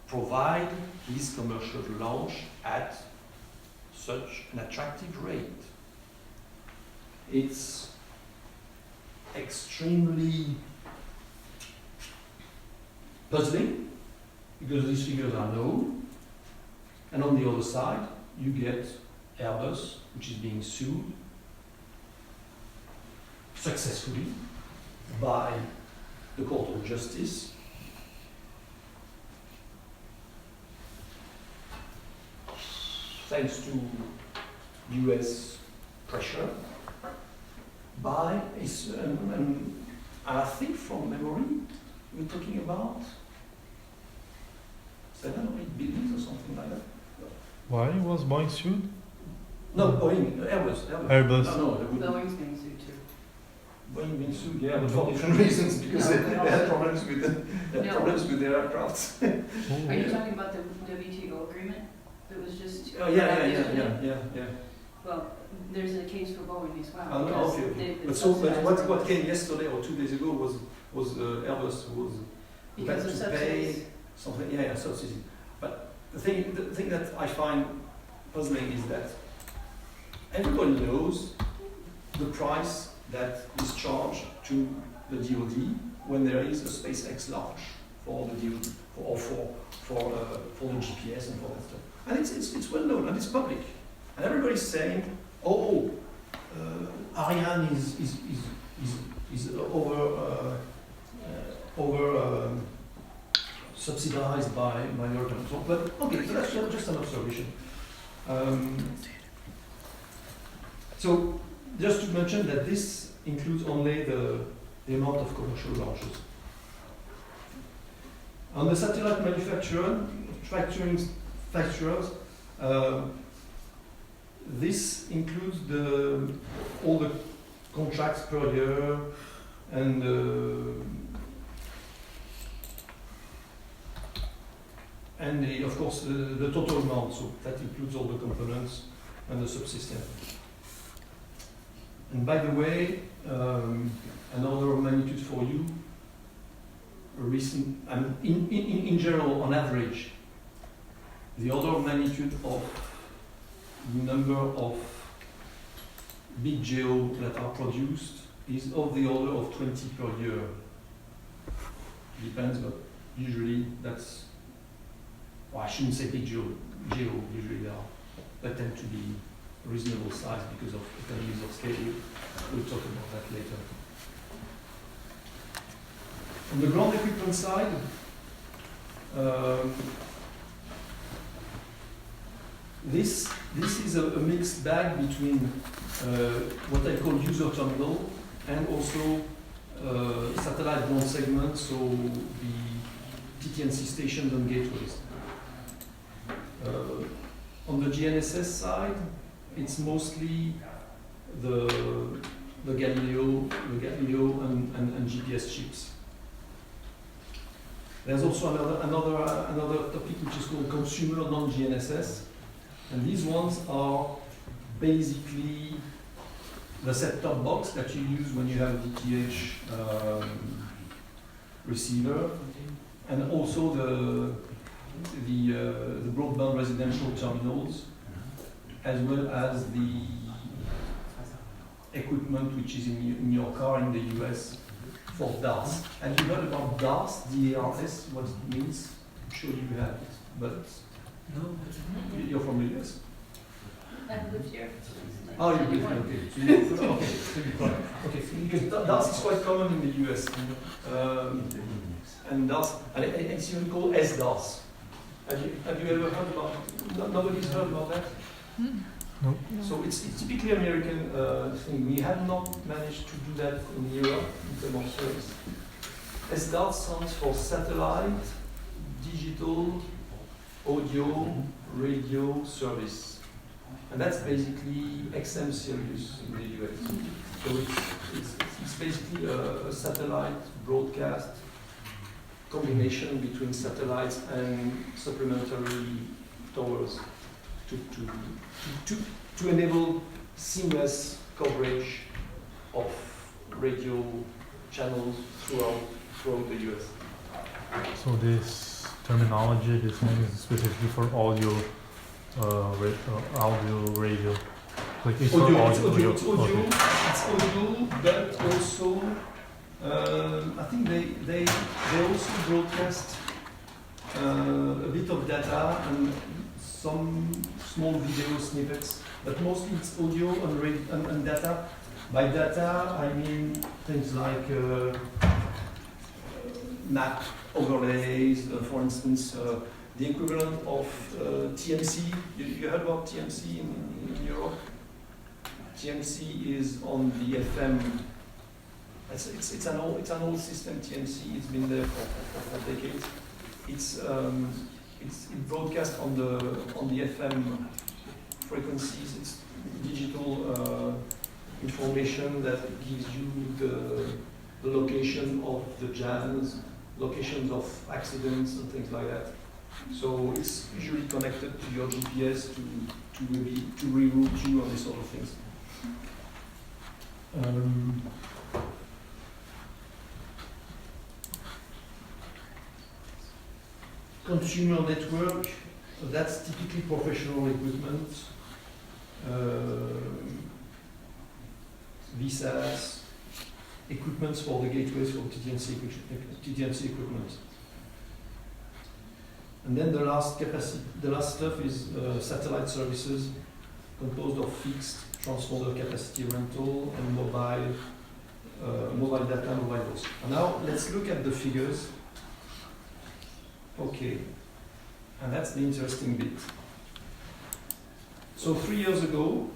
provide his commercial launch at such an attractive rate. It's extremely puzzling because these figures are known, and on the other side you get Airbus, which is being sued successfully by the Court of Justice thanks to US pressure by, and I think from memory, we're talking about 7 or 8 billion or something like that. Why was Boeing sued? No, Boeing, Airbus. Airbus. No, they wouldn't. Boeing's being sued too. Boeing being sued, yeah, but for different reasons, because No, they no. had problems with No. problems with their aircraft. Are you talking about the WTO agreement that was just? Yeah. Well, there's a case for Boeing as well. Oh, no, because okay. they've been But subsidized what by- came yesterday or 2 days ago was Airbus who was Because of to pay subsidies. something. Yeah, subsidy. But the thing that I find puzzling is that everybody knows the price that is charged to the DoD when there is a SpaceX launch for the DoD or for the GPS and for that stuff. And it's well known and it's public. And everybody's saying, Ariane is over subsidized by European. But okay, so that's just an observation. So just to mention that this includes only the amount of commercial launches. On the satellite manufacturers, this includes all the contracts per year and of course the total amount. So that includes all the components and the subsystem. And by the way, an order of magnitude for you. In general, on average, the order of magnitude of number of big geo that are produced is of the order of 20 per year. Depends, but usually that's, well, I shouldn't say big geo, usually they tend to be reasonable size because of economies of scale. We'll talk about that later. On the ground equipment side, this is a mixed bag between what I call user terminal and also satellite ground segment, so the TT&C stations and gateways. On the GNSS side, it's mostly the Galileo and GPS chips. There's also another topic which is called consumer non-GNSS, and these ones are basically the set-top box that you use when you have a DTH receiver, and also the broadband residential terminals, as well as the equipment which is in your car in the US for DARS. And you heard about DARS, D-A-R-S, what it means? I'm sure you have it, but No. you're from the US? I've lived here. Oh, you live here, okay. So you know, okay, so you're quite, okay, because DARS is quite common in the US. And DARS, and it's even called SDARS. Have you ever heard about it? Nobody's heard about that? No. So it's typically American thing. We have not managed to do that in Europe in terms of service. SDARS stands for Satellite Digital Audio Radio Service. And that's basically XM Sirius in the US. So it's basically a satellite broadcast combination between satellites and supplementary towers to enable seamless coverage of radio channels throughout the US. So this terminology, this name is specifically for audio audio, radio. Like it's Audio, not it's audio, audio. it's audio, Okay. it's audio, but also, I think they also broadcast a bit of data and some small video snippets, but mostly it's audio and data. By data, I mean things like map overlays, for instance, the equivalent of TMC. You heard about TMC in Europe? TMC is on the FM. It's an old system. TMC. It's been there for decades. It broadcasts on the FM frequencies. It's digital information that gives you the location of the jams, locations of accidents and things like that. So it's usually connected to your GPS to reroute you and these sort of things. Consumer network, that's typically professional equipment, VSAS, equipments for the gateways for TDMC equipment. And then the last stuff is satellite services, composed of fixed transponder capacity rental and mobile data, mobile voice. And now let's look at the figures. Okay, and that's the interesting bit. So 3 years ago,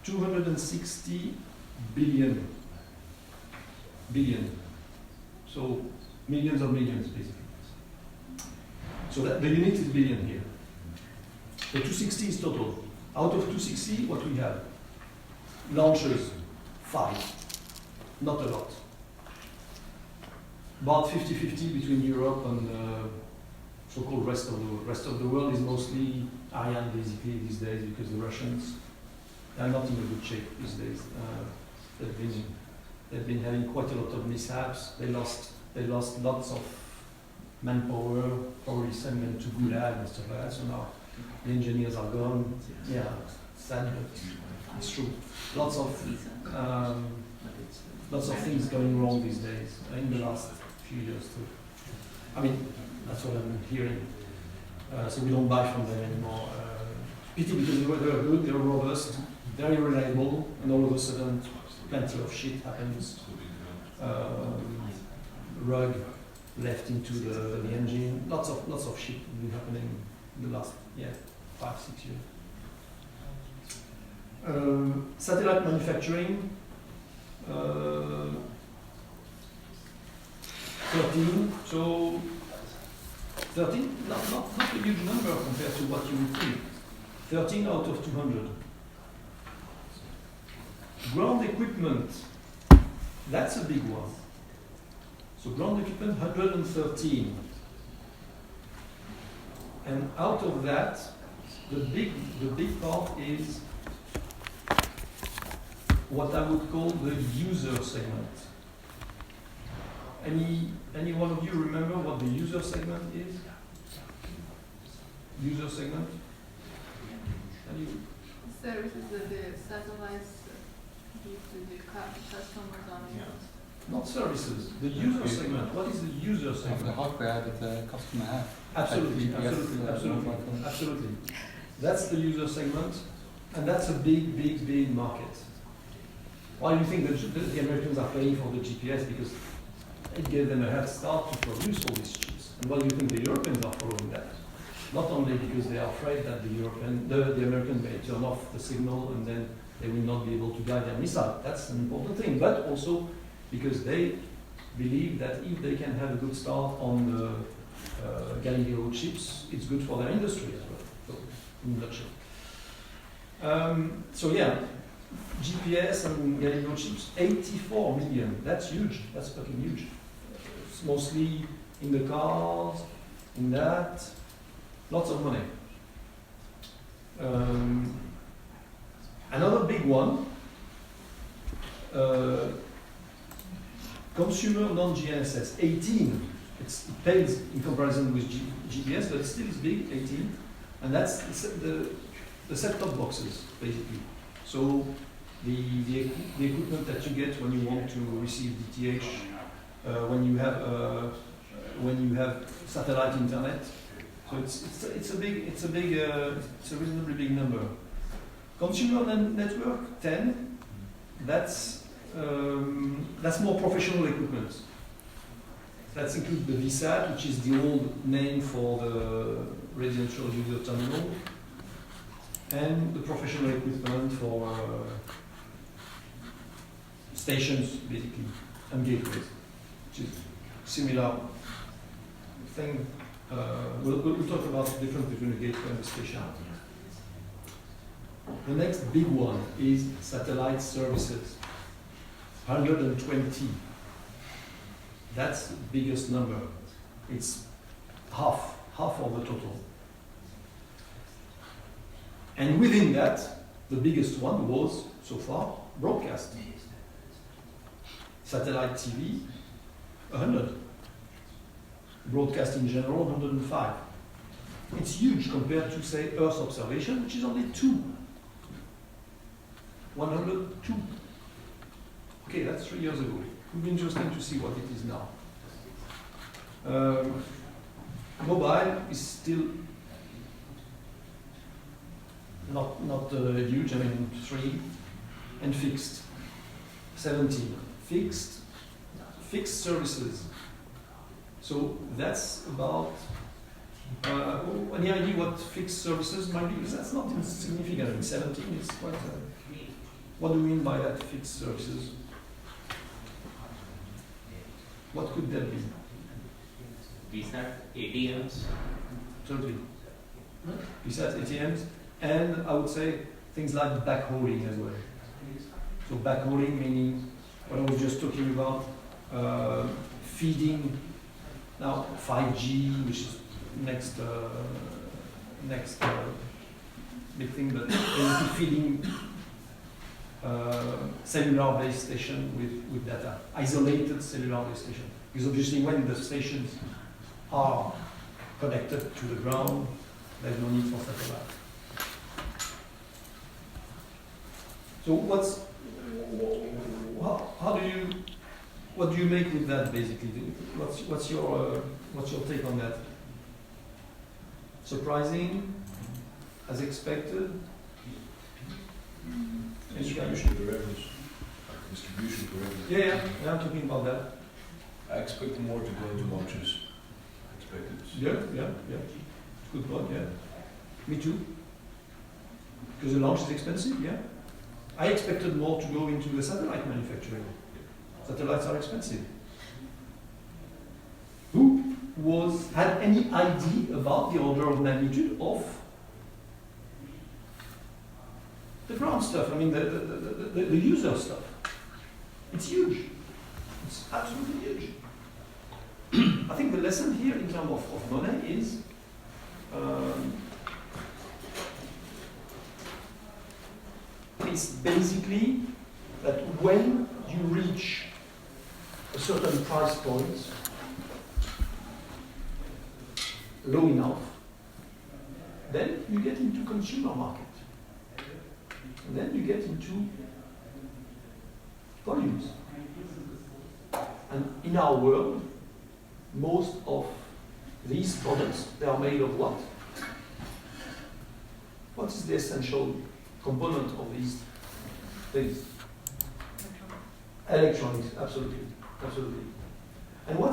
260 billion. So millions of millions, basically. So that the unit is billion here. The 260 is total. Out of 260, what we have? Launchers, 5. Not a lot. About 50-50 between Europe and so-called rest of the world. Rest of the world is mostly Ariane, basically, these days, because the Russians are not in a good shape these days. They've been having quite a lot of mishaps. They lost lots of manpower, probably sent them to Gulag and stuff like that. So now the engineers are gone. Yeah, sad, but it's true. Lots of things going wrong these days in the last few years too. I mean, that's what I'm hearing. So we don't buy from them anymore. Pity, because they were good, they were robust, very reliable, and all of a sudden plenty of shit happens. Rug left into the engine. Lots of shit been happening in the last 5-6 years. Satellite manufacturing. 13. So 13, not a huge number compared to what you would think. 13 out of 200. Ground equipment, that's a big one. So ground equipment, 113. And out of that, the big part is what I would call the user segment. Any one of you remember what the user segment is? User segment? Services that the satellites give to the customers on Not services, the user segment. What is the user segment? The hardware that the customer has. Absolutely. That's the user segment, and that's a big market. Why do you think the Americans are paying for the GPS? Because it gave them a head start to produce all these chips. And why do you think the Europeans are following that? Not only because they are afraid that the Americans may turn off the signal and then they will not be able to guide their missile. That's an important thing. But also because they believe that if they can have a good start on the Galileo chips, it's good for their industry as well. So, in a nutshell. GPS and Galileo chips, 84 million. That's huge. That's fucking huge. It's mostly in the cars, in that. Lots of money. Another big one, consumer non-GNSS, 18. It pales in comparison with GPS, but it still is big, 18. And that's the set-top boxes, basically. So the equipment that you get when you want to receive DTH, when you have satellite internet. So it's a reasonably big number. Consumer network 10. That's more professional equipment. That includes the VSAT, which is the old name for the residential user terminal, and the professional equipment for stations, basically, and gateways, which is similar thing. We'll talk about the difference between the gateway and the station. The next big one is satellite services, 120. That's the biggest number. It's half of the total. And within that, the biggest one was, so far, broadcast. Satellite TV, 100. Broadcast in general, 105. It's huge compared to, say, Earth observation, which is only 2. 102. Okay, that's 3 years ago. It would be interesting to see what it is now. Mobile is still not huge, I mean 3, and fixed, 17. Fixed services. So that's about, any idea what fixed services might be? Because that's not insignificant. I mean, 17 is quite, what do we mean by that, fixed services? What could that be? VSAT, ATMs. Totally. VSAT, ATMs, and I would say things like backhauling as well. So backhauling meaning what I was just talking about, feeding. Now 5G, which is next big thing, but basically feeding cellular base station with data, isolated cellular base station. Because obviously when the stations are connected to the ground, there's no need for satellite. So what do you make with that basically? What's your take on that? Surprising, as expected? Distribution of the revenues. Distribution of the revenues. Yeah, I'm talking about that. I expect more to go into launches. Yeah. Good point, yeah. Me too. Because the launch is expensive, yeah. I expected more to go into the satellite manufacturing. Satellites are expensive. Who had any idea about the order of magnitude of the ground stuff? I mean, the user stuff. It's huge. It's absolutely huge. I think the lesson here in terms of money is basically that when you reach a certain price point low enough, then you get into consumer market. And then you get into volumes. And in our world, most of these products, they are made of what? What is the essential component of these things? Electronics, absolutely. And how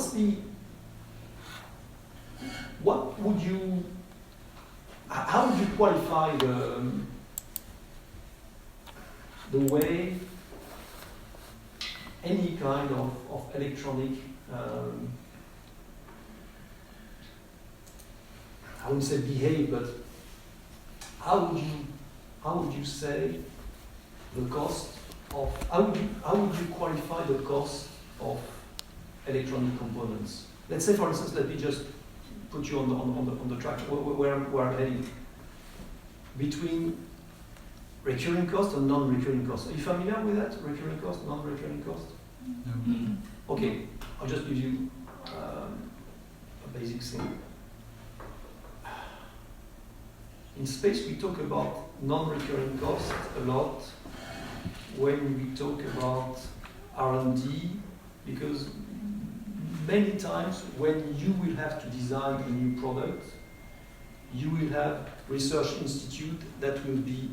would you qualify the way any kind of electronic, I wouldn't say behave, but how would you say the cost of, how would you qualify the cost of electronic components? Let's say, for instance, let me just put you on the track where I'm heading. Between recurring cost and non-recurring cost. Are you familiar with that? Recurring cost, non-recurring cost? No. Okay, I'll just give you a basic thing. In space, we talk about non-recurring costs a lot when we talk about R&D, because many times when you will have to design a new product, you will have research institute that will be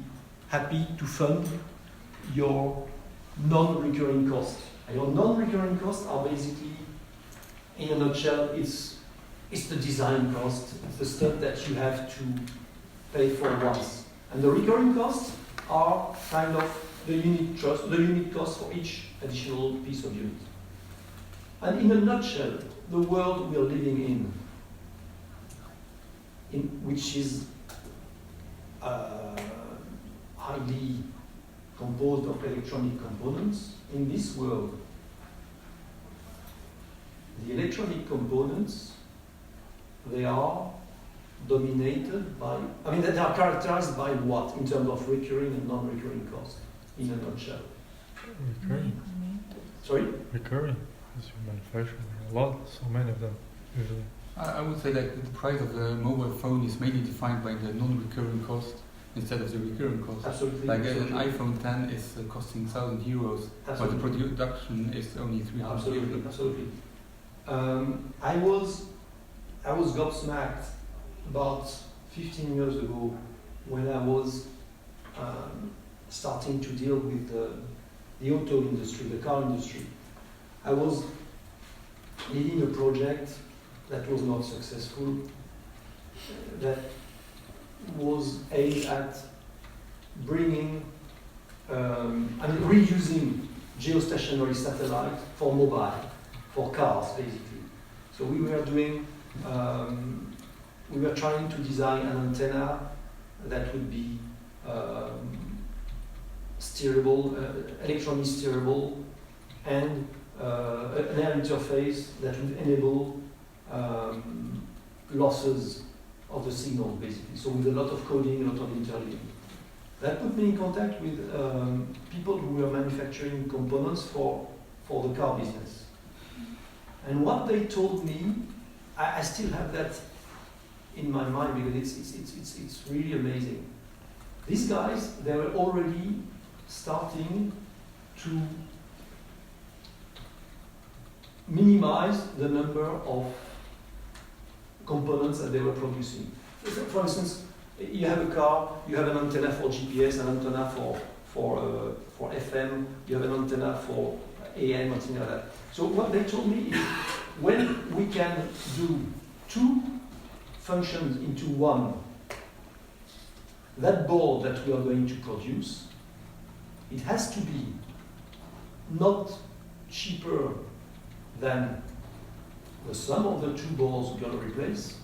happy to fund your non-recurring costs. And your non-recurring costs are basically, in a nutshell, it's the design cost, it's the stuff that you have to pay for once. And the recurring costs are kind of the unit cost for each additional piece of unit. And in a nutshell, the world we are living in which is highly composed of electronic components, in this world, the electronic components, they are dominated by, they are characterized by what in terms of recurring and non-recurring costs, in a nutshell? Recurring. Sorry? Recurring. As you manufacture a lot, so many of them, usually. I would say that the price of the mobile phone is mainly defined by the non-recurring cost instead of the recurring cost. Absolutely. Like absolutely. an iPhone 10 is costing 1,000 euros, but the production is only 300 Absolutely, euros. absolutely. I was gobsmacked about 15 years ago when I was starting to deal with the auto industry, the car industry. I was leading a project that was not successful, that was aimed at bringing, reusing geostationary satellite for mobile, for cars basically. So we were doing, we were trying to design an antenna that would be steerable, electronically steerable, and an air interface that would enable losses of the signal, basically. So with a lot of coding, a lot of interleaving. That put me in contact with people who were manufacturing components for the car business. And what they told me, I still have that in my mind because it's really amazing. These guys, they were already starting to minimize the number of components that they were producing. For instance, you have a car, you have an antenna for GPS, an antenna for FM, you have an antenna for AM, and something like that. So what they told me is, when we can do two functions into one, that board that we are going to produce, it has to be not cheaper than the sum of the two boards we're going to replace,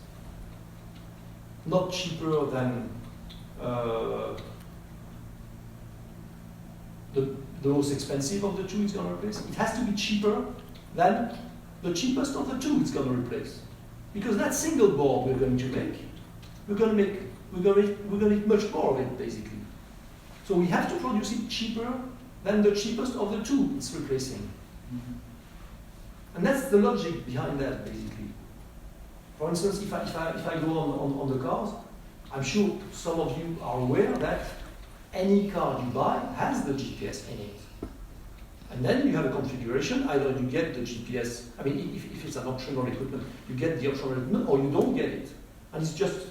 not cheaper than the most expensive of the two it's going to replace. It has to be cheaper than the cheapest of the two it's going to replace. Because that single board we're going to make, we're going to make much more of it, basically. So we have to produce it cheaper than the cheapest of the two it's replacing. Mm-hmm. And that's the logic behind that, basically. For instance, if I go on the cars, I'm sure some of you are aware that any car you buy has the GPS in it. And then you have a configuration, either you get the GPS, if it's an optional equipment, you get the optional equipment, or you don't get it. And it's just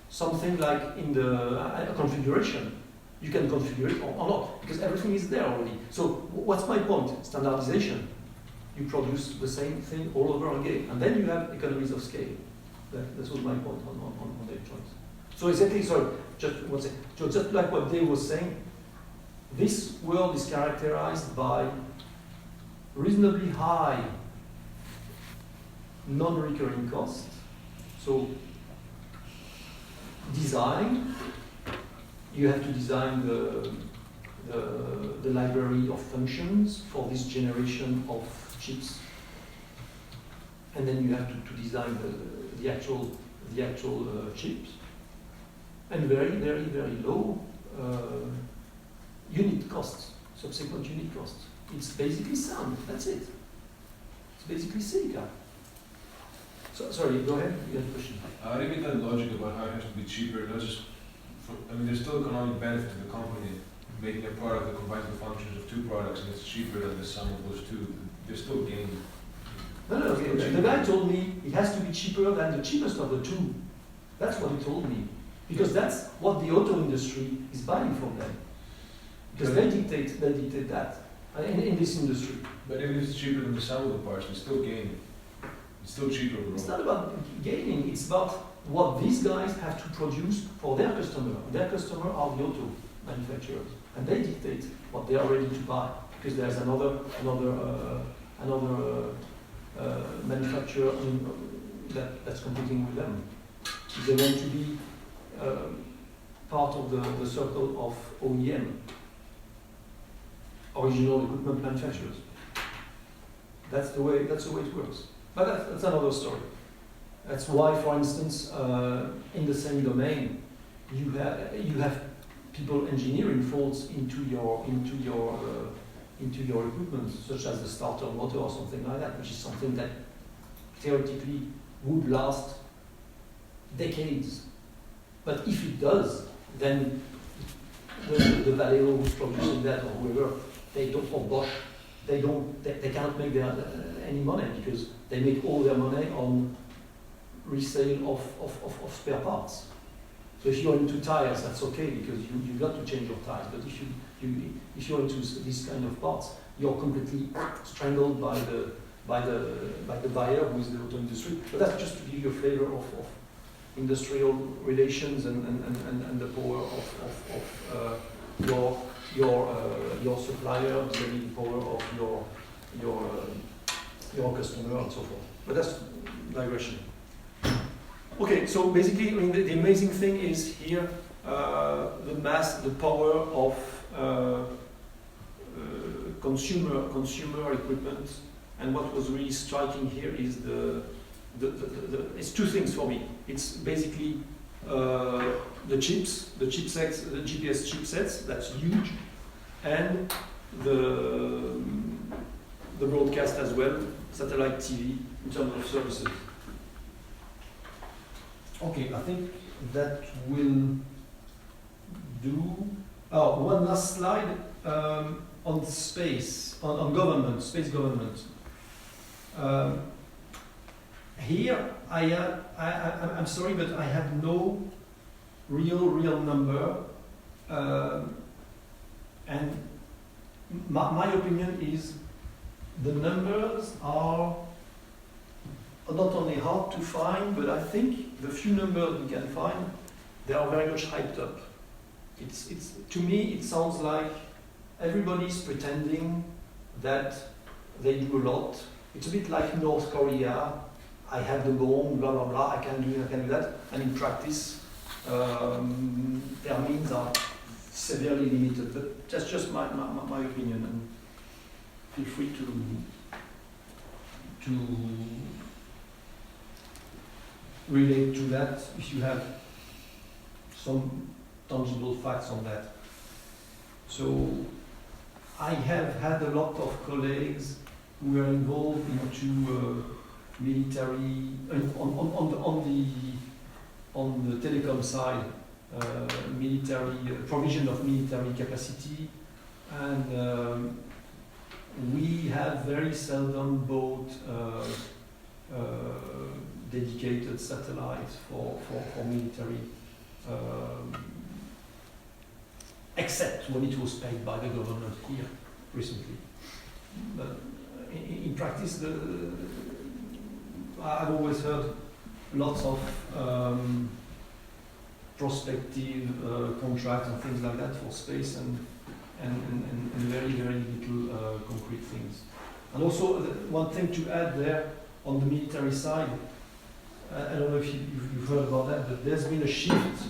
something like in a configuration. You can configure it or not, because everything is there already. So what's my point? Standardization. You produce the same thing all over again, and then you have economies of scale. That was my point on the electronics. So exactly, just like what Dave was saying, this world is characterized by reasonably high non-recurring costs. So design, you have to design the library of functions for this generation of chips, and then you have to design the actual chips, and very, very, very low unit costs, subsequent unit costs. It's basically sound, that's it. It's basically silica. So, sorry, go ahead, you had a question. Repeat that logic about how it has to be cheaper, not just I mean, there's still economic benefit to the company making a product that combines the functions of two products and it's cheaper than the sum of those two. There's still gain. No, the guy told me it has to be cheaper than the cheapest of the two. That's what he told me. Because that's what the auto industry is buying from them. Because they dictate that in this industry. But if it's cheaper than the sum of the parts, it's still gain. It's still cheaper overall. It's not about gaining, it's about what these guys have to produce for their customer. Their customer are the auto manufacturers. And they dictate what they are ready to buy. Because there's another manufacturer that's competing with them. They want to be part of the circle of OEM, original equipment manufacturers. That's the way it works. But that's another story. That's why, for instance, in the same domain, you have people engineering faults into your equipment, such as the starter motor or something like that, which is something that theoretically would last decades. But if it does, then the Valeo who's producing that or whoever, they don't, or Bosch, they cannot make any money because they make all their money on resale of spare parts. So if you're into tires, that's okay because you got to change your tires. But if you're into this kind of parts, you're completely strangled by the buyer, who is the auto industry. But that's just to give you a flavor of industrial relations and the power of your supplier, the power of your customer, and so forth. But that's digression. Okay, so basically, I mean, the amazing thing is here the power of consumer equipment, and what was really striking here is it's two things for me. It's basically the chipsets, the GPS chipsets, that's huge, and the broadcast as well, satellite TV in terms of services. Okay, I think that will do. Oh, one last slide on space, on government, space government. Here, I'm sorry, but I have no real number, and my opinion is the numbers are not only hard to find, but I think the few numbers we can find, they are very much hyped up. It's to me, it sounds like everybody's pretending that they do a lot. It's a bit like North Korea. I have the bomb, blah blah blah. I can do that, and in practice, their means are severely limited. But that's just my opinion, and feel free to relate to that if you have some tangible facts on that. So I have had a lot of colleagues who were involved into military on the telecom side, military provision of military capacity, and we have very seldom bought dedicated satellites for military, except when it was paid by the government here recently. But in practice, I've always heard lots of prospective contracts and things like that for space, and very little concrete things. And also, one thing to add there on the military side, I don't know if you've heard about that, but there's been a shift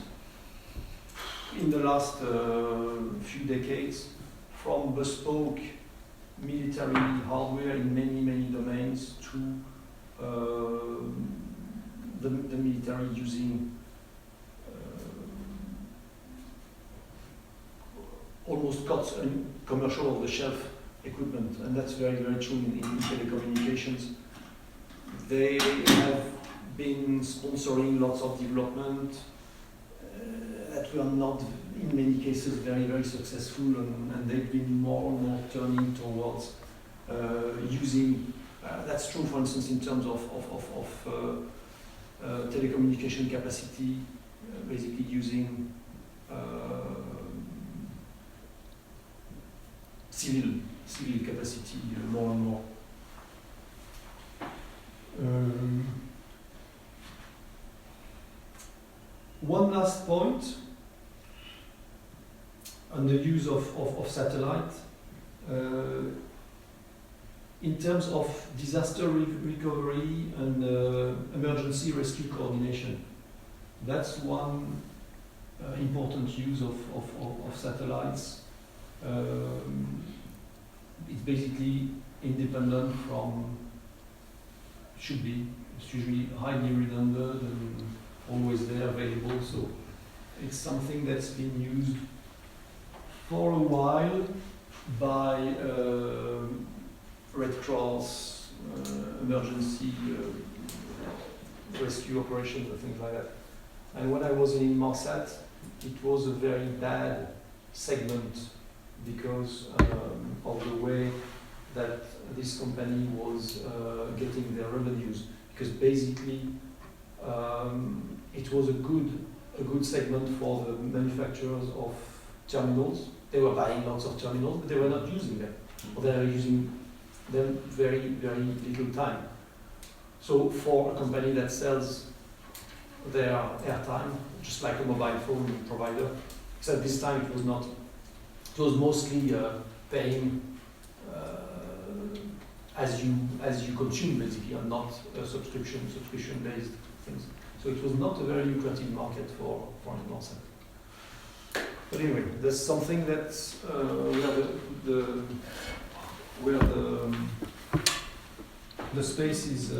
in the last few decades from bespoke military hardware in many domains to the military using almost commercial off-the-shelf equipment, and that's very true in telecommunications. They have been sponsoring lots of development that but were not, in many cases, very, very successful, and they've been more and more turning towards using, that's true, for instance, in terms of telecommunication capacity, basically using civil capacity more and more. One last point on the use of satellite. In terms of disaster recovery and emergency rescue coordination, that's one important use of satellites. It's basically independent from, it's usually highly redundant and always there available, so it's something that's been used for a while by Red Cross, emergency rescue operations and things like that. And when I was in Inmarsat, it was a very bad segment because of the way that this company was getting their revenues. Because basically, it was a good segment for the manufacturers of terminals. They were buying lots of terminals, but they were not using them. Or they were using them very, very little time. So for a company that sells their airtime, just like a mobile phone provider, except this time it was not. It was mostly paying as you consume, basically, and not subscription-based things. So it was not a very lucrative market for Inmarsat. But anyway, there's something that's where the space is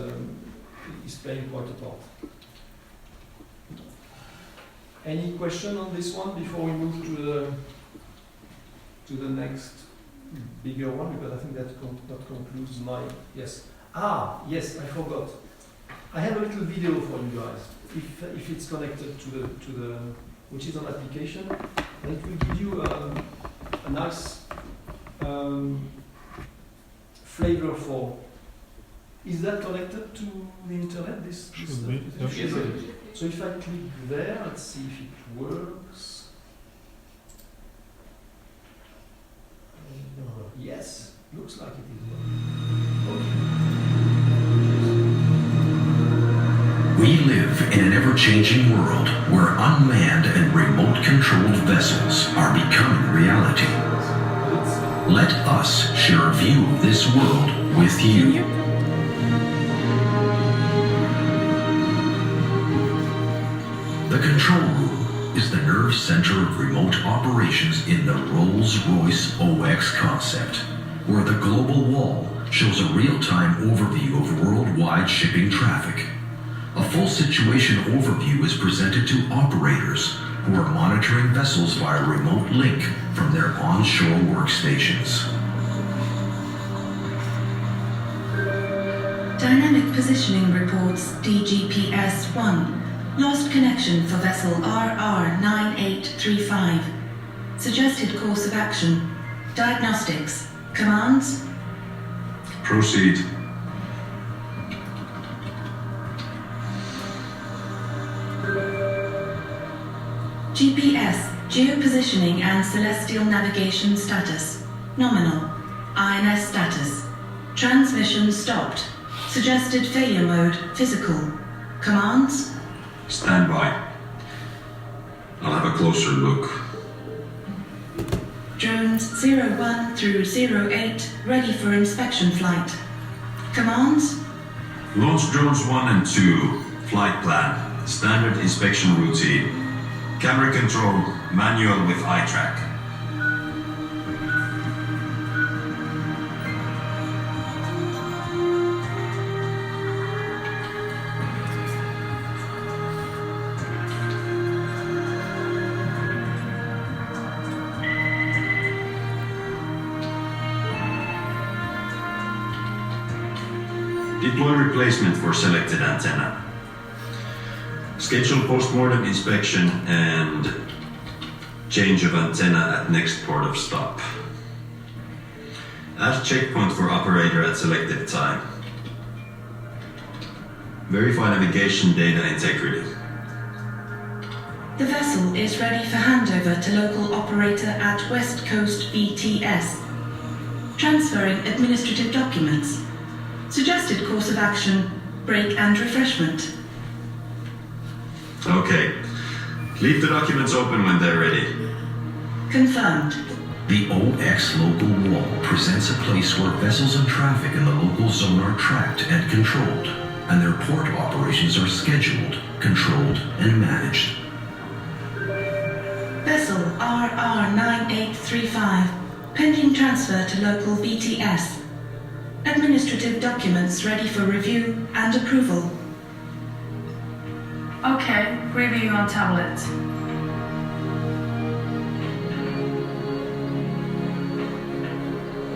playing quite a part. Any question on this one before we move to the next bigger one? Because I think that concludes my yes. Yes, I forgot. I have a little video for you guys. If it's connected to the which is an application, and it will give you a nice flavor for. Is that connected to the internet? This Should be. Yes. So if I click there, let's see if it works. Yes, looks like it is working. We live in an ever-changing world where unmanned and remote-controlled vessels are becoming reality. Let us share a view of this world with you. The control room is the nerve center of remote operations in the Rolls-Royce OX concept, where the global wall shows a real-time overview of worldwide shipping traffic. A full situation overview is presented to operators who are monitoring vessels via remote link from their onshore workstations. Dynamic positioning reports DGPS-1. Lost connection for vessel RR9835. Suggested course of action. Diagnostics. Commands? Proceed. GPS, geopositioning and celestial navigation status. Nominal. INS status. Transmission stopped. Suggested failure mode, physical. Commands? Stand by. I'll have a closer look. Drones 01 through 08 ready for inspection flight. Commands? Launch drones 1 and 2. Flight plan. Standard inspection routine. Camera control. Manual with eye track. Deploy replacement for selected antenna. Schedule post-mortem inspection and Change of antenna at next port of stop. Add checkpoint for operator at selected time. Verify navigation data integrity. The vessel is ready for handover to local operator at West Coast VTS. Transferring administrative documents. Suggested course of action, break and refreshment. Okay. Leave the documents open when they're ready. Confirmed. The OX local wall presents a place where vessels and traffic in the local zone are tracked and controlled, and their port operations are scheduled, controlled, and managed. Vessel RR9835, pending transfer to local VTS. Administrative documents ready for review and approval. Okay, review on tablet.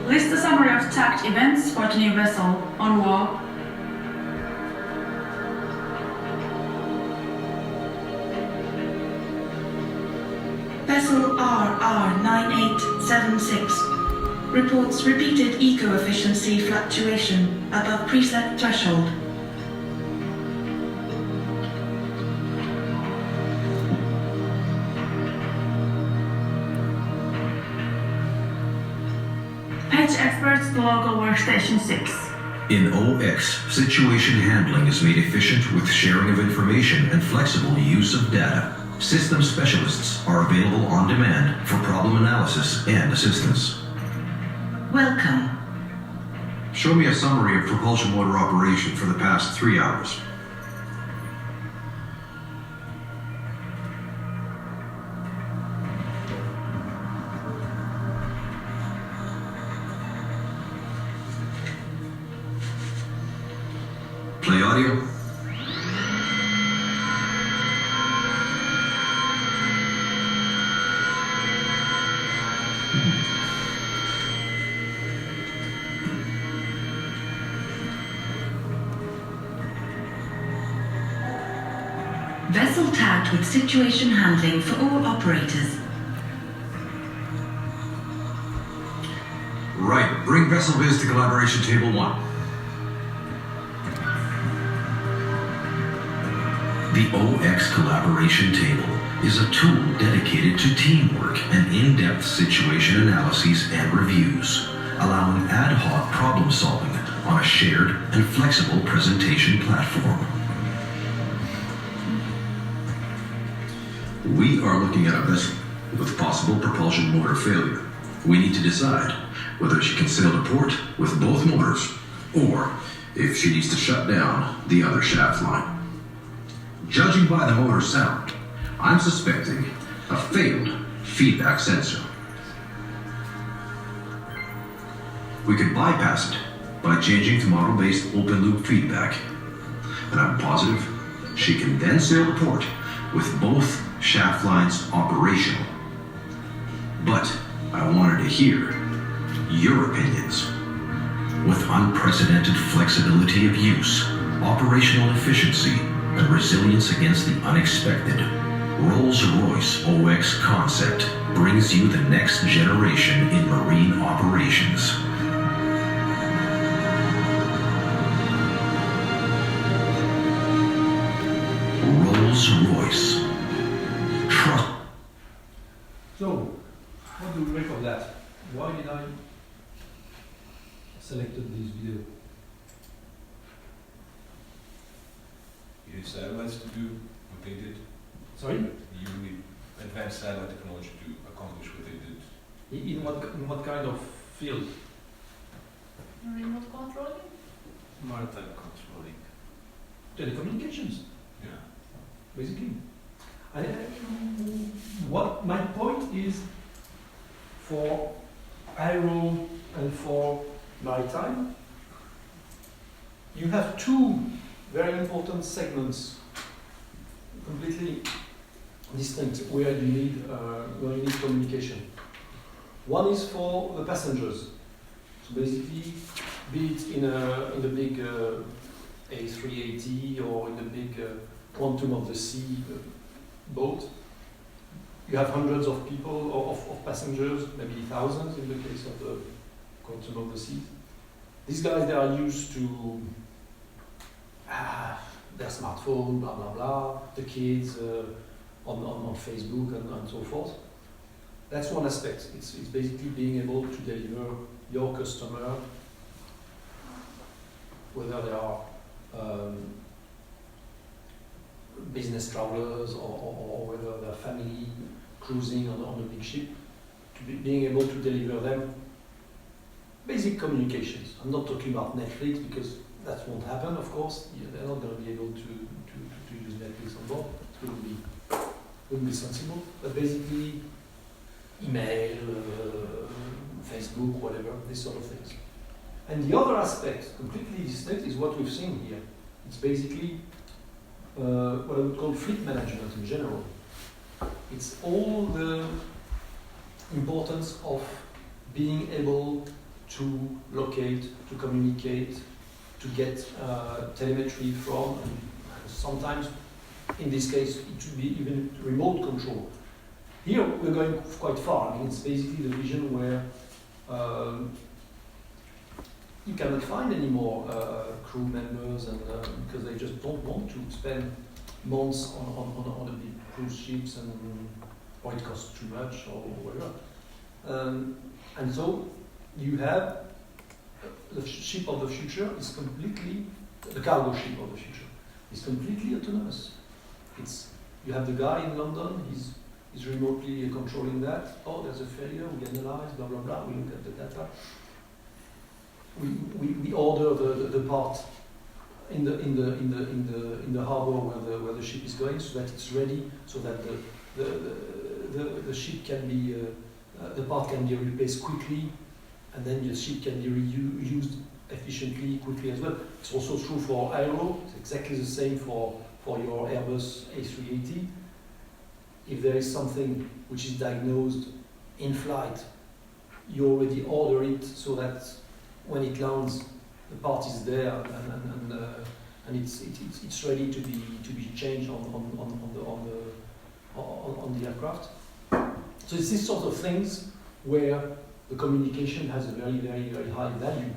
List the summary of tagged events for the new vessel on wall. Vessel RR9876 reports repeated eco-efficiency fluctuation above preset threshold. Patch experts to local workstation 6. In OX, situation handling is made efficient with sharing of information and flexible use of data. System specialists are available on demand for problem analysis and assistance. Welcome. Show me a summary of propulsion motor operation for the past 3 hours. Play audio. Vessel tagged with situation handling for all operators. Right, bring vessel viz to collaboration table 1. The OX collaboration table is a tool dedicated to teamwork and in-depth situation analyses and reviews, allowing ad hoc problem solving on a shared and flexible presentation platform. We are looking at a vessel with possible propulsion motor failure. We need to decide whether she can sail to port with both motors, or if she needs to shut down the other shaft line. Judging by the motor sound, I'm suspecting a failed feedback sensor. We could bypass it by changing to model-based open-loop feedback, and I'm positive she can then sail to port with both shaft lines operational. But I wanted to hear your opinions. With unprecedented flexibility of use, operational efficiency, and resilience against the unexpected, Rolls-Royce OX concept brings you the next generation in marine operations. Rolls-Royce. Trust. So, what do we make of that? Why did I selected this video? You need satellites to do what they did. Sorry? You need advanced satellite technology to accomplish what they did. In what kind of field? Remote controlling? Maritime controlling. Telecommunications, Yeah. basically. What my point is, for aero and for maritime, you have two very important segments, completely distinct, where you need communication. One is for the passengers. So basically, be it in the big A380 or in the big Quantum of the Sea boat, you have hundreds of people, of passengers, maybe thousands in the case of the quantum of the seas. These guys, they are used to their smartphone, blah, blah, blah, the kids on Facebook and so forth. That's one aspect. It's basically being able to deliver your customer, whether they are business travelers or whether they're family cruising on a big ship, being able to deliver them basic communications. I'm not talking about Netflix because that won't happen, of course. They're not going to be able to use Netflix on board. It wouldn't be sensible. But basically, email, Facebook, whatever, these sort of things. And the other aspect, completely distinct, is what we've seen here. It's basically what I would call fleet management in general. It's all the importance of being able to locate, to communicate, to get telemetry from, and sometimes, in this case, it should be even remote control. Here we're going quite far. I mean, it's basically the vision where you cannot find any more crew members, and because they just don't want to spend months on a big cruise ships, or it costs too much, or whatever. And so you have the ship of the future is completely, the cargo ship of the future is completely autonomous. You have the guy in London, he's remotely controlling that. Oh, there's a failure, we analyze, blah blah blah, we look at the data. We order the part in the harbor where the ship is going, so that it's ready, so that the ship can be the part can be replaced quickly, and then the ship can be reused efficiently, quickly as well. It's also true for aero. It's exactly the same for your Airbus A380. If there is something which is diagnosed in flight, you already order it so that when it lands, the part is there and it's ready to be changed on the aircraft. So it's this sort of things where the communication has a very, very, very high value.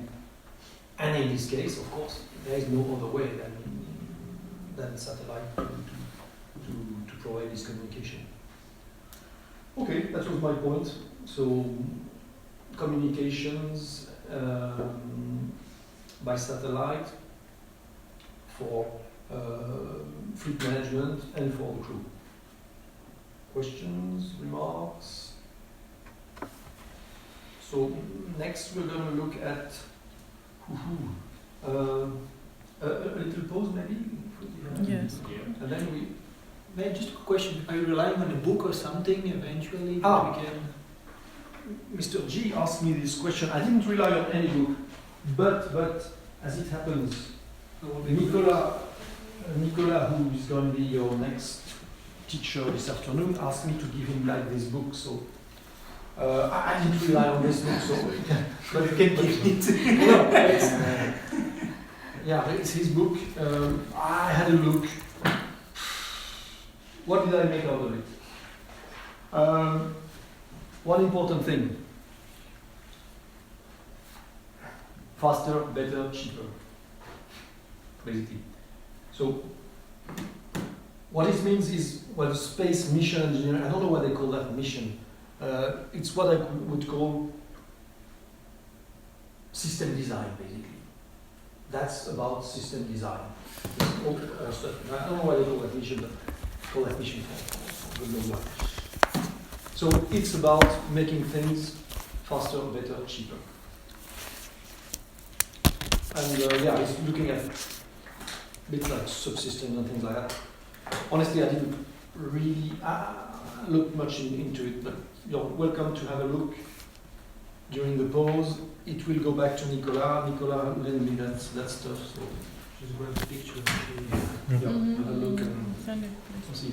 And in this case, of course, there is no other way than satellite to provide this communication. Okay, that was my point. So communications by satellite for fleet management and for the crew. Questions, remarks? So next we're going to look at a little pause maybe? Yes. And then May I just a question, are you relying on a book or something eventually? Ah. We can... Mr. G asked me this question. I didn't rely on any book, but as it happens, Nicola, who is going to be your next teacher this afternoon, asked me to give him like this book. So I didn't rely on this book, so but you can give it. Yeah, it's his book. I had a look. What did I make out of it? One important thing. Faster, better, cheaper. Basically. So, what it means is, well, space mission engineering, I don't know what they call that mission. It's what I would call system design, basically. That's about system design. I don't know why they call that mission, but call that mission for good long life. So it's about making things faster, better, cheaper. And yeah, it's looking at bits like subsystems and things like that. Honestly, I didn't really look much into it, but you're welcome to have a look during the pause. It will go back to Nicola. Nicola lent me that stuff, so just grab a picture. Have a look and Send it, see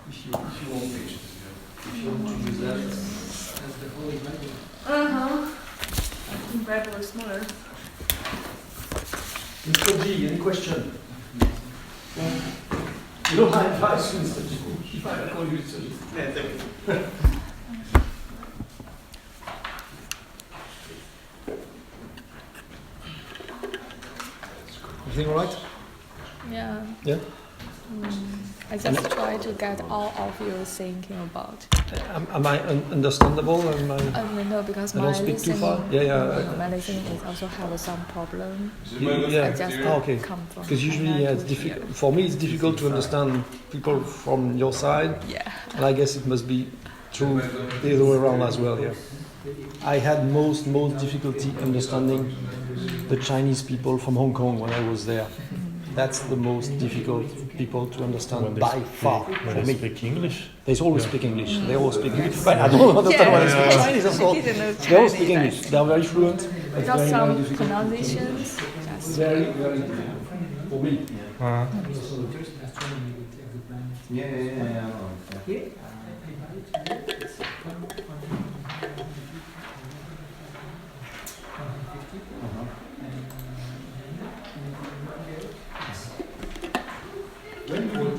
if you want pictures. If you want to use that as the Holy Bible. Bible is smaller. Mr. G, any question? You know my advice, Mr. G. If I call you Mr. G. Everything all right? Yeah. Yeah. I just try to get all of you thinking about. Am I understandable? Am I? No, because I my don't speak too listening, far? Yeah. my listening is also have some problem. Yeah. I just Okay. come from. Because usually, China yeah, to it's difficult. here. For me, it's difficult to understand people from your side, Yeah. and I guess it must be true the other way around as well. Yeah. I had most difficulty understanding the Chinese people from Hong Kong when I was there. That's the most difficult people to understand by far When for they me. speak English. They always speak English. They all speak English. But I don't understand when they speak Chinese, of course. Didn't know They all speak Chinese, English. They are very fluent. But Because very, some very difficult. pronunciations. Just Very difficult for me. When